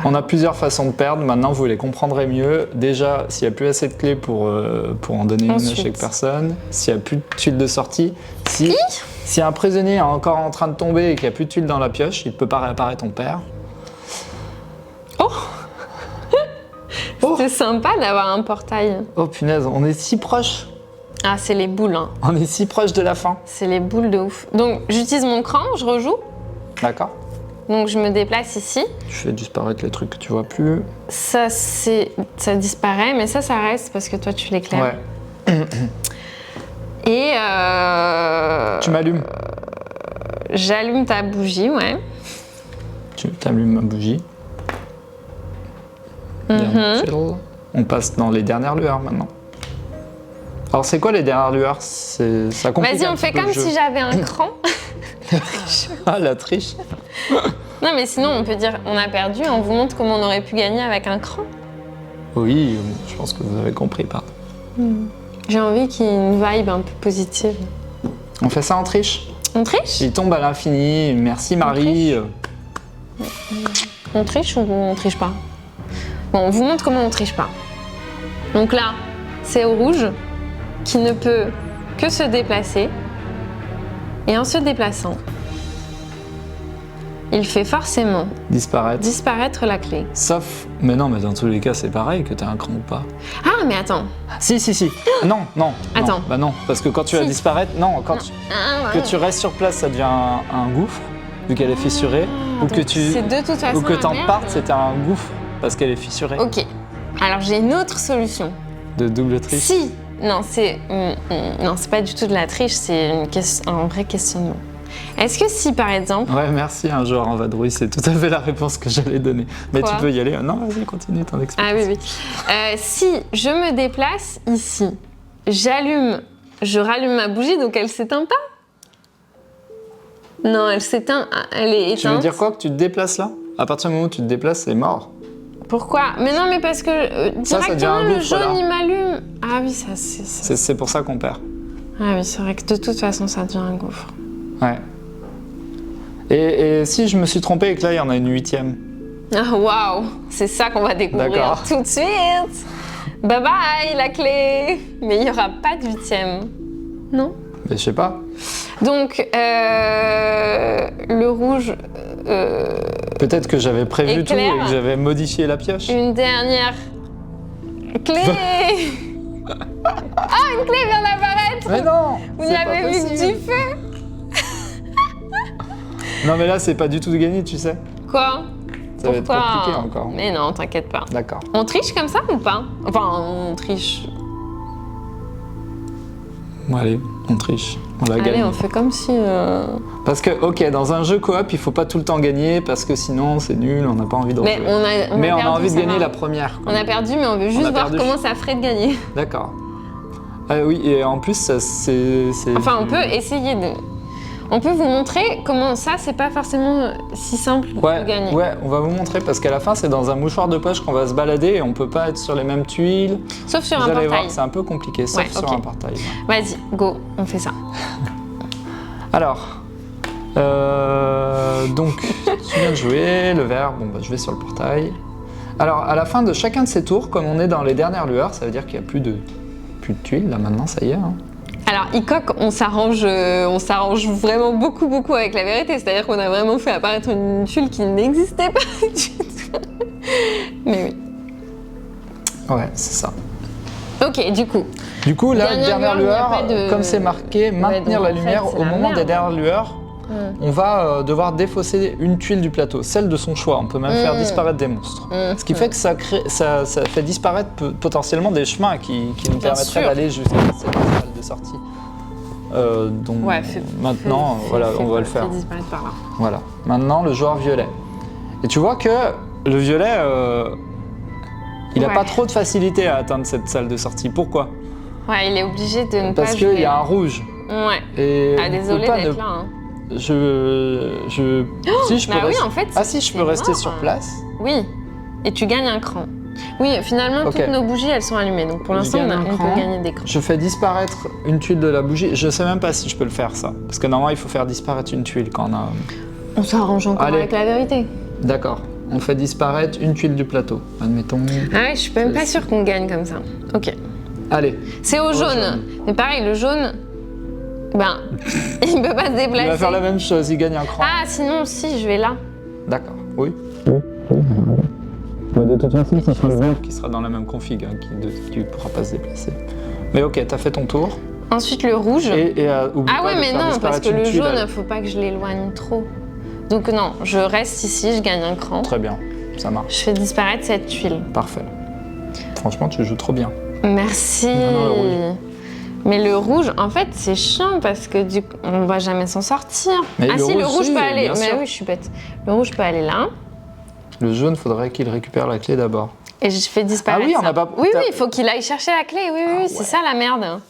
On a plusieurs façons de perdre, maintenant vous les comprendrez mieux. Déjà, s'il n'y a plus assez de clés pour en donner une à Ensuite. chaque personne, s'il n'y a plus de tuiles de sortie, si un prisonnier est encore en train de tomber et qu'il n'y a plus de tuiles dans la pioche, il ne peut pas réapparaître ton père. C'est sympa d'avoir un portail. Oh punaise, on est si proche. Ah, c'est les boules, hein. On est si proche de la fin. C'est les boules de ouf. Donc, j'utilise mon cran, je rejoue. D'accord. Donc, je me déplace ici. Je fais disparaître les trucs que tu vois plus. Ça disparaît, mais ça reste parce que toi, tu l'éclaires. Ouais. Et Tu m'allumes. j'allume ta bougie, ouais. Tu t'allumes ma bougie. Bien, chill. On passe dans les dernières lueurs maintenant. Alors c'est quoi les dernières lueurs? Ça complique Vas-y, un on petit fait peu le comme jeu. si j'avais un cran. Ah la triche. Non, mais sinon, on peut dire on a perdu, on vous montre comment on aurait pu gagner avec un cran. Oui, je pense que vous avez compris, pardon. J'ai envie qu'il y ait une vibe un peu positive. On fait ça en triche. On triche? Il tombe à l'infini. Merci Marie. On triche ou on triche pas? Bon, on vous montre comment on triche pas. Donc là, c'est au rouge qui ne peut que se déplacer. Et en se déplaçant, il fait forcément Disparaître. disparaître la clé. Sauf, mais non, mais dans tous les cas, c'est pareil que t'as un cran ou pas. Ah, mais attends. Si. Non. Attends. Non. Bah non, parce que quand tu vas Si. disparaître, non, quand Ah, que tu restes sur place, ça devient un gouffre, vu qu'elle est fissurée, ou que C'est de toute façon ou que la t'en merde. partes, c'était un gouffre, parce qu'elle est fissurée. Ok. Alors j'ai une autre solution. De double triche. Si. Non, c'est pas du tout de la triche, c'est un vrai questionnement. Est-ce que si par exemple, Ouais, merci, un joueur en vadrouille, c'est tout à fait la réponse que j'allais donner. Mais Quoi tu peux y aller. Non, vas-y, continue ton expérience. ah oui, si je me déplace ici, je rallume ma bougie, donc elle s'éteint pas? Non, elle s'éteint, elle est éteinte. Tu veux dire quoi, que tu te déplaces là? À partir du moment où tu te déplaces, c'est mort. Pourquoi? Mais non, mais parce que Ça devient directement un le gouffre, jaune là. il m'allume. Ah oui, ça c'est. C'est pour ça qu'on perd. Ah oui, c'est vrai que de toute façon ça devient un gouffre. Ouais. Et si je me suis trompé et que là, il y en a une 8e? Ah waouh, c'est ça qu'on va découvrir D'accord. tout de suite. Bye bye la clé. Mais il y aura pas de 8e. Non? Mais je sais pas. Donc, le rouge... Peut-être que j'avais prévu tout Éclair. et que j'avais modifié la pioche. Une dernière clé. Ah, une clé vient d'apparaître. Mais non! Vous c'est pas n'avez vu que possible. du feu. Non mais là c'est pas du tout gagné, tu sais. Quoi? Ça va être Pourquoi? compliqué encore. Mais non, t'inquiète pas. D'accord. On triche comme ça ou pas? Enfin, on triche. Bon, allez, on triche. On va Allez, gagner. on fait comme si... Parce que, ok, dans un jeu coop, il faut pas tout le temps gagner parce que sinon c'est nul, on n'a pas envie de Mais rejouer. on a Mais on a perdu, envie de ça gagner va. la première. On a perdu, mais on veut juste a voir perdu. comment ça ferait de gagner. D'accord. Oui, et en plus, ça, c'est... Enfin, on peut essayer de... On peut vous montrer comment ça, c'est pas forcément si simple de gagner. Ouais, on va vous montrer parce qu'à la fin, c'est dans un mouchoir de poche qu'on va se balader et on peut pas être sur les mêmes tuiles. Sauf sur Vous un allez voir, portail. c'est un peu compliqué, sauf Ouais, sur ok. un portail. Ouais. Vas-y, go, on fait ça. Alors, donc, tu viens de jouer, le vert, bon, bah, je vais sur le portail. Alors, à la fin de chacun de ces tours, comme on est dans les dernières lueurs, ça veut dire qu'il n'y a plus de tuiles, là maintenant, ça y est. Hein. Alors, Icoc, on s'arrange vraiment beaucoup avec la vérité. C'est-à-dire qu'on a vraiment fait apparaître une tuile qui n'existait pas du tout. Mais oui. Ouais, c'est ça. Ok, du coup. Du coup, là, dernière Dernière lueur, lueur, il y a pas de- comme c'est marqué, maintenir donc, la en fait, lumière c'est au la moment merde. des dernières lueurs, on va devoir défausser une tuile du plateau, celle de son choix. On peut même faire disparaître des monstres. Ce qui fait que ça fait disparaître potentiellement des chemins qui nous Bien permettraient sûr. d'aller jusqu'à cette salle de sortie. Donc Ouais, maintenant, voilà, on va le faire. Fais disparaître par là. Voilà. Maintenant, le joueur violet. Et tu vois que le violet, il n'a Ouais. pas trop de facilité à atteindre cette salle de sortie. Pourquoi? Ouais, il est obligé de ne Parce pas jouer. qu'il y a un rouge. Ouais. Et Ah, on peut désolé pas d'être ne- là. Hein. Si je peux Bah oui, rester... en fait, Ah si, je c'est peux rester mort. sur place. Oui. Et tu gagnes un cran. Oui, finalement, Ok. toutes nos bougies, elles sont allumées. Donc pour Je l'instant, gagne un on cran. peut gagner des crans. Je fais disparaître une tuile de la bougie. Je sais même pas si je peux le faire ça. Parce que normalement, il faut faire disparaître une tuile quand on a... On s'arrange encore Allez. avec la vérité. D'accord. On fait disparaître une tuile du plateau. Admettons... Ah ouais, je suis même pas sûre qu'on gagne comme ça. Ok. Allez. C'est au jaune. jaune. Mais pareil, le jaune, ben, il peut pas se déplacer. Il va faire la même chose, il gagne un cran. Ah, sinon, si, je vais là. D'accord, oui. De toute façon, ça sera le vert qui sera dans la même config, hein, qui ne pourra pas se déplacer. Mais ok, t'as fait ton tour. Ensuite, le rouge. Oublie Ah pas ouais, de mais faire non, parce disparaître que une le tuile. jaune, faut pas que je l'éloigne trop. Donc non, je reste ici, je gagne un cran. Très bien, ça marche. Je fais disparaître cette tuile. Parfait. Franchement, tu joues trop bien. Merci. Maintenant, le rouge. Mais le rouge, en fait, c'est chiant parce que du coup, on va jamais s'en sortir. Mais ah le si, le rouge, rouge si, peut aller. bien Mais sûr. oui, je suis bête. Le rouge peut aller là. Le jaune, faudrait qu'il récupère la clé d'abord. Et je fais disparaître Ah oui, on ça. n'a pas- Oui, t'as- oui, il faut qu'il aille chercher la clé. Oui, oui, c'est ouais. ça la merde.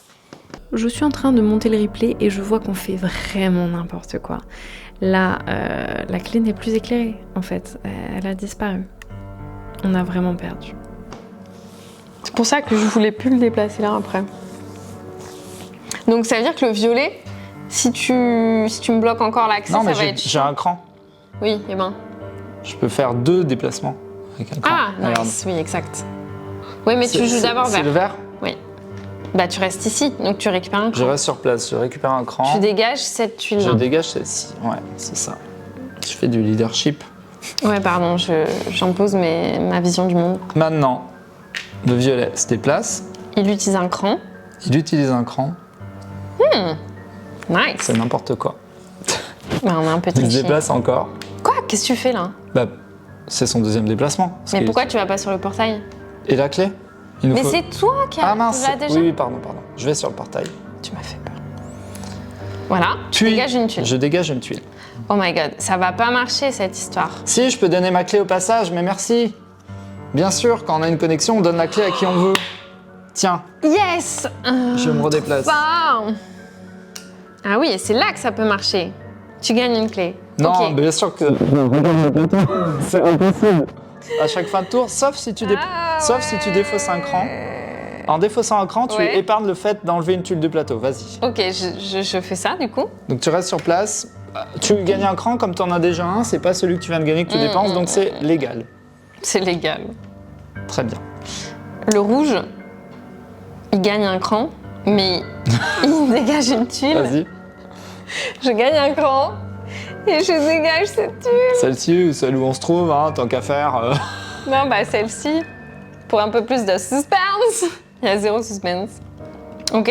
Je suis en train de monter le replay et je vois qu'on fait vraiment n'importe quoi. Là, la clé n'est plus éclairée, en fait. Elle a disparu. On a vraiment perdu. C'est pour ça que je voulais plus le déplacer là après. Donc ça veut dire que le violet, si tu me bloques encore l'accès, Non, ça mais va être j'ai chiant. un cran. Oui, et ben. Je peux faire 2 déplacements avec un cran. Ah, Regarde. nice, oui, exact. Oui, mais tu C'est- joues c'est- d'abord C'est vert. le vert. Oui. Bah tu restes ici, donc tu récupères un Je cran. reste sur place, je récupère un cran. Tu dégages cette tuile. Je dégage celle-ci. Ouais, c'est ça. Je fais du leadership. Ouais, pardon, j'impose ma vision du monde. Maintenant, le violet se déplace. Il utilise un cran. Il utilise un cran. Nice. C'est n'importe quoi. Bah, on a un peu Il se triché. déplace encore. Quoi? Qu'est-ce que tu fais là? Bah, c'est son deuxième déplacement. Parce Mais qu'il- pourquoi tu vas pas sur le portail? Et la clé Il nous Mais faut- c'est toi qui Ah mince. l'as déjà. Oui, oui, pardon. Je vais sur le portail. Tu m'as fait peur. Voilà, tu dégages une tuile. Je dégage une tuile. Oh my god, ça va pas marcher cette histoire. Si, je peux donner ma clé au passage, mais merci. Bien sûr, quand on a une connexion, on donne la clé à qui on veut. Tiens, Yes! je me redéplace. Ah oui, et c'est là que ça peut marcher. Tu gagnes une clé. Non, Ok. bien sûr que. C'est impossible. À chaque fin de tour, sauf si tu, sauf si tu défausses un cran. En défaussant un cran, tu Ouais. épargnes le fait d'enlever une tuile du plateau. Vas-y. Ok, je fais ça du coup. Donc tu restes sur place. Tu gagnes un cran comme tu en as déjà un. C'est pas celui que tu viens de gagner que tu dépenses, donc c'est légal. C'est légal. Très bien. Le rouge, il gagne un cran, mais il dégage une tuile. Vas-y. Je gagne un cran et je dégage cette tuile. Celle-ci ou celle où on se trouve, hein, tant qu'à faire. Non, bah celle-ci, pour un peu plus de suspense. Il y a 0 suspense. Ok.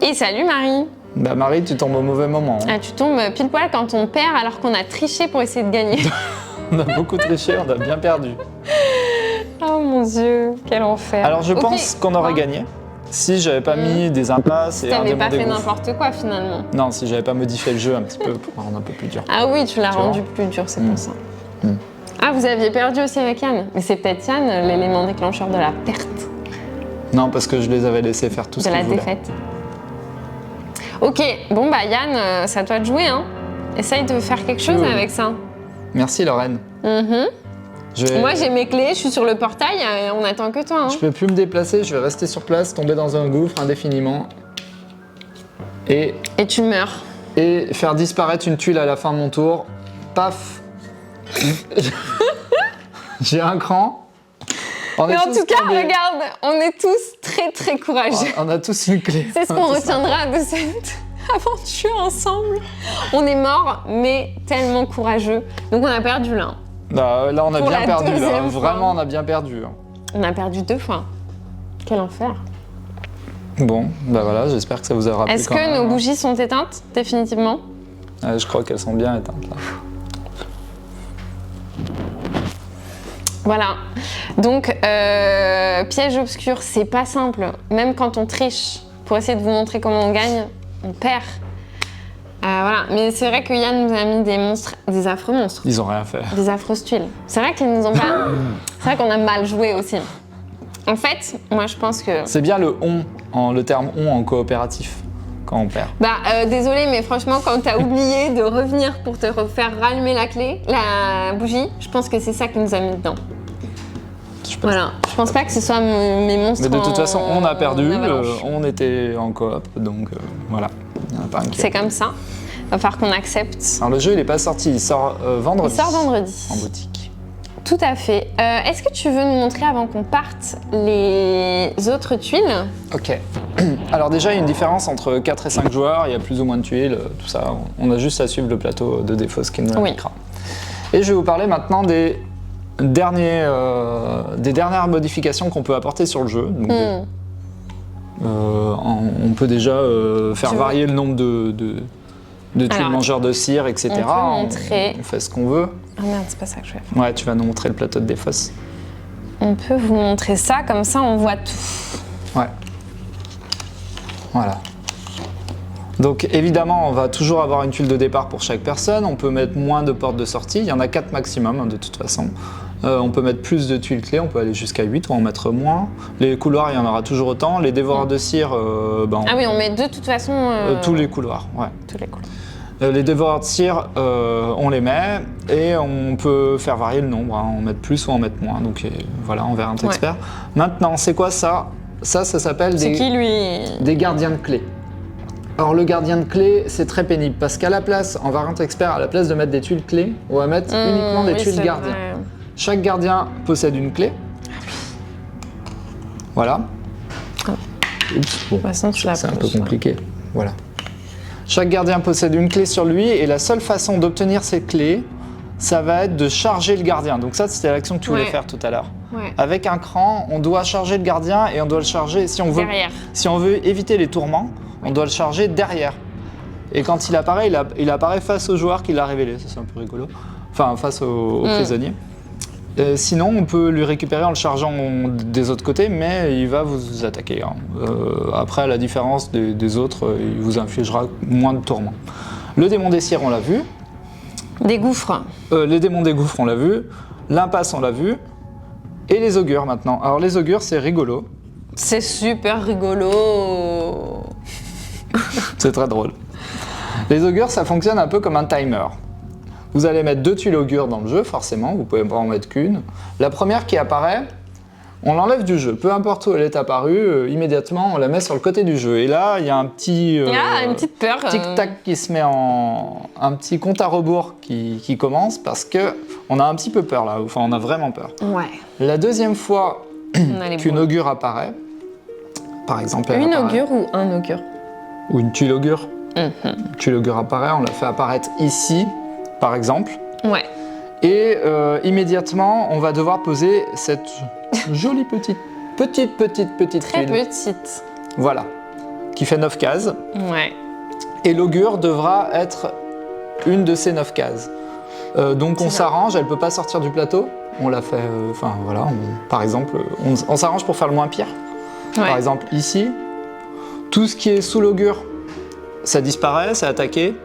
Et salut Marie. Bah Marie, tu tombes au mauvais moment. Hein. Ah, tu tombes pile poil quand on perd alors qu'on a triché pour essayer de gagner. On a beaucoup triché, on a bien perdu. Oh mon Dieu, quel enfer. Alors je pense qu'on aurait gagné si j'avais pas mis des impasses Si et un t'avais démon pas des fait gouffres. n'importe quoi finalement. Non, si j'avais pas modifié le jeu un petit peu pour rendre un peu plus dur. Ah oui, tu l'as Tu rendu vois. plus dur, c'est pour ça. Ah, vous aviez perdu aussi avec Yann. Mais c'est peut-être Yann l'élément déclencheur de la perte, Non, parce que je les avais laissés faire tout ce de qu'ils la voulaient. défaite. Ok, bon bah Yann, c'est à toi de jouer, hein. Essaye de faire quelque chose Oui. avec ça. Merci Lorraine. Mhm. Je vais- Moi j'ai mes clés, je suis sur le portail, on attend que toi. Hein. Je peux plus me déplacer, je vais rester sur place, tomber dans un gouffre indéfiniment et Et tu meurs. faire disparaître une tuile à la fin de mon tour. Paf. J'ai un cran. On Mais est en tous tout cas, tombés. regarde, on est tous très très courageux. On a tous une clé. C'est ce qu'on C'est ça. retiendra de cette aventure ensemble. On est morts, mais tellement courageux. Donc on a perdu là. Là, on a Pour bien la perdu. Là. deuxième fois. Vraiment, on a bien perdu. Hein. On a perdu 2 fois. Quel enfer. Bon, bah voilà, j'espère que ça vous aura plu. Est-ce quand que même. nos bougies sont éteintes, définitivement? Je crois qu'elles sont bien éteintes là. Voilà. Donc, piège obscur, c'est pas simple. Même quand on triche, pour essayer de vous montrer comment on gagne, on perd. Voilà. Mais c'est vrai que Yann nous a mis des monstres, des affreux monstres, Ils ont rien fait. des affreuses tuiles. C'est vrai qu'ils nous ont pas. C'est vrai qu'on a mal joué aussi. En fait, moi je pense que. C'est bien le terme on en coopératif quand on perd. Bah, désolé, mais franchement, quand t'as oublié de revenir pour te refaire rallumer la clé, la bougie, je pense que c'est ça qui nous a mis dedans. Je pense. Voilà. Je pense pas que ce soit mes monstres. Mais de toute façon, on a perdu, en avalanche. on était en coop, donc voilà. Il n'y en a pas un qui C'est comme ça. Va falloir qu'on accepte. Alors le jeu, il n'est pas sorti, il sort Il vendredi. sort vendredi. En boutique. Tout à fait. Est-ce que tu veux nous montrer avant qu'on parte les autres tuiles? Ok. Alors déjà, il y a une différence entre 4 et 5 joueurs, il y a plus ou moins de tuiles, tout ça. On a juste à suivre le plateau de Défausse qui nous l'indiquera. Et je vais vous parler maintenant des dernières modifications qu'on peut apporter sur le jeu. Donc, on peut déjà faire Tu veux- varier le nombre de tuiles Alors, mangeurs de cire, etc. on peut montrer- On fait ce qu'on veut. Ah merde, c'est pas ça que je vais faire. Ouais, tu vas nous montrer le plateau de Défausse. On peut vous montrer ça, comme ça on voit tout. Ouais. Voilà. Donc évidemment, on va toujours avoir une tuile de départ pour chaque personne. On peut mettre moins de portes de sortie. Il y en a 4 maximum, hein, de toute façon. On peut mettre plus de tuiles clés. On peut aller jusqu'à 8 ou en mettre moins. Les couloirs, il y en aura toujours autant. Les dévoreurs de cire, Ah oui, on met de toute façon. tous les couloirs. Ouais. Tous les couleurs. Les dévoreurs de cire, on les met et on peut faire varier le nombre, hein, en mettre plus ou en mettre moins. Donc voilà, on verra un expert. Maintenant, c'est quoi ça? Ça s'appelle C'est qui lui? des gardiens de clés. Alors le gardien de clés, c'est très pénible parce qu'à la place, en variante expert, à la place de mettre des tuiles clés, on va mettre uniquement des oui, tuiles c'est gardiens. vrai. Chaque gardien possède une clé. Voilà. Oups, bon, De toute façon, tu l'as c'est un peu pose. compliqué. Voilà. Chaque gardien possède une clé sur lui et la seule façon d'obtenir cette clé, ça va être de charger le gardien. Donc ça, c'était l'action que tu voulais Ouais. faire tout à l'heure. Ouais. Avec un cran, on doit charger le gardien et on doit le charger si on veut. Derrière. Si on veut éviter les tourments, on doit le charger derrière. Et quand il apparaît, il apparaît face au joueur qui l'a révélé. Ça, c'est un peu rigolo. Enfin, face au prisonnier. Sinon, on peut lui récupérer en le chargeant des autres côtés, mais il va vous attaquer. Hein. Après, à la différence des autres, il vous infligera moins de tourments. Le démon des cires, on l'a vu. Des gouffres. Les démons des gouffres, on l'a vu. L'impasse, on l'a vu. Et les augures, maintenant. Alors, les augures, c'est rigolo. C'est super rigolo. C'est très drôle. Les augures, ça fonctionne un peu comme un timer. Vous allez mettre 2 tuiles augures dans le jeu, forcément, vous pouvez pas en mettre qu'une. La première qui apparaît, on l'enlève du jeu. Peu importe où elle est apparue, immédiatement, on la met sur le côté du jeu. Et là, il y a un petit... Ah, une petite peur. tic-tac qui se met en... Un petit compte à rebours qui commence parce que on a un petit peu peur là, enfin on a vraiment peur. Ouais. La deuxième fois On a les qu'une boules. augure apparaît, par exemple... elle Une apparaît- augure ou un augure? Ou une tuile augure. Puis l'augure apparaît, on la fait apparaître ici, par exemple. Ouais. Et immédiatement, on va devoir poser cette jolie petite Très tuile. petite. Voilà, qui fait 9 cases. Ouais. Et l'augure devra être une de ces 9 cases. Donc on s'arrange, elle ne peut pas sortir du plateau. On la fait, par exemple, on s'arrange pour faire le moins pire. Ouais. Par exemple, ici, tout ce qui est sous l'augure, ça disparaît, c'est attaqué.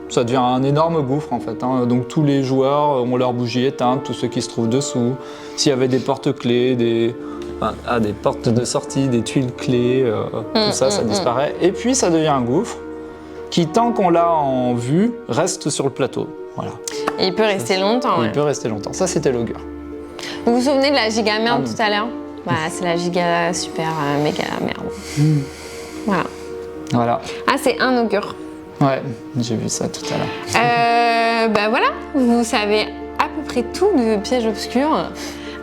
Ça devient un énorme gouffre en fait. Donc tous les joueurs ont leur bougie éteinte, tous ceux qui se trouvent dessous. S'il y avait des porte-clés, des portes de sortie, des tuiles clés, tout ça disparaît. Et puis ça devient un gouffre qui, tant qu'on l'a en vue, reste sur le plateau. Voilà. Et il peut rester longtemps. Il peut rester longtemps. Ça, c'était l'augure. Vous vous souvenez de la giga merde tout à l'heure? C'est la giga super méga merde. Voilà. Ah, c'est un augure. Ouais, j'ai vu ça tout à l'heure. Voilà, vous savez à peu près tout de Piège Obscur.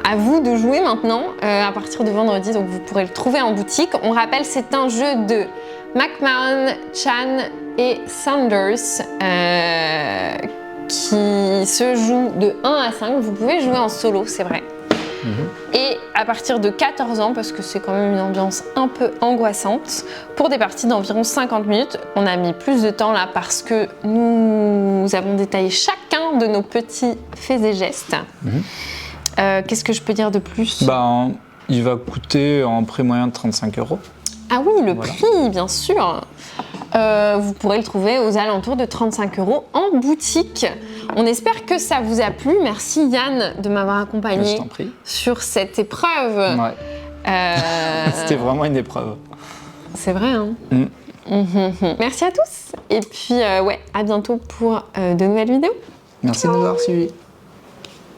À vous de jouer maintenant, à partir de vendredi, donc vous pourrez le trouver en boutique. On rappelle, c'est un jeu de McMahon, Chan et Sanders qui se joue de 1 à 5. Vous pouvez jouer en solo, c'est vrai. Et à partir de 14 ans, parce que c'est quand même une ambiance un peu angoissante, pour des parties d'environ 50 minutes. On a mis plus de temps là parce que nous avons détaillé chacun de nos petits faits et gestes. Qu'est-ce que je peux dire de plus? Il va coûter en prix moyen de 35 €. Ah oui, le prix, bien sûr. Vous pourrez le trouver aux alentours de 35 € en boutique. On espère que ça vous a plu. Merci Yann de m'avoir accompagné sur cette épreuve. Ouais. C'était vraiment une épreuve. C'est vrai, hein? Merci à tous. Et puis, à bientôt pour de nouvelles vidéos. Merci de nous avoir suivis.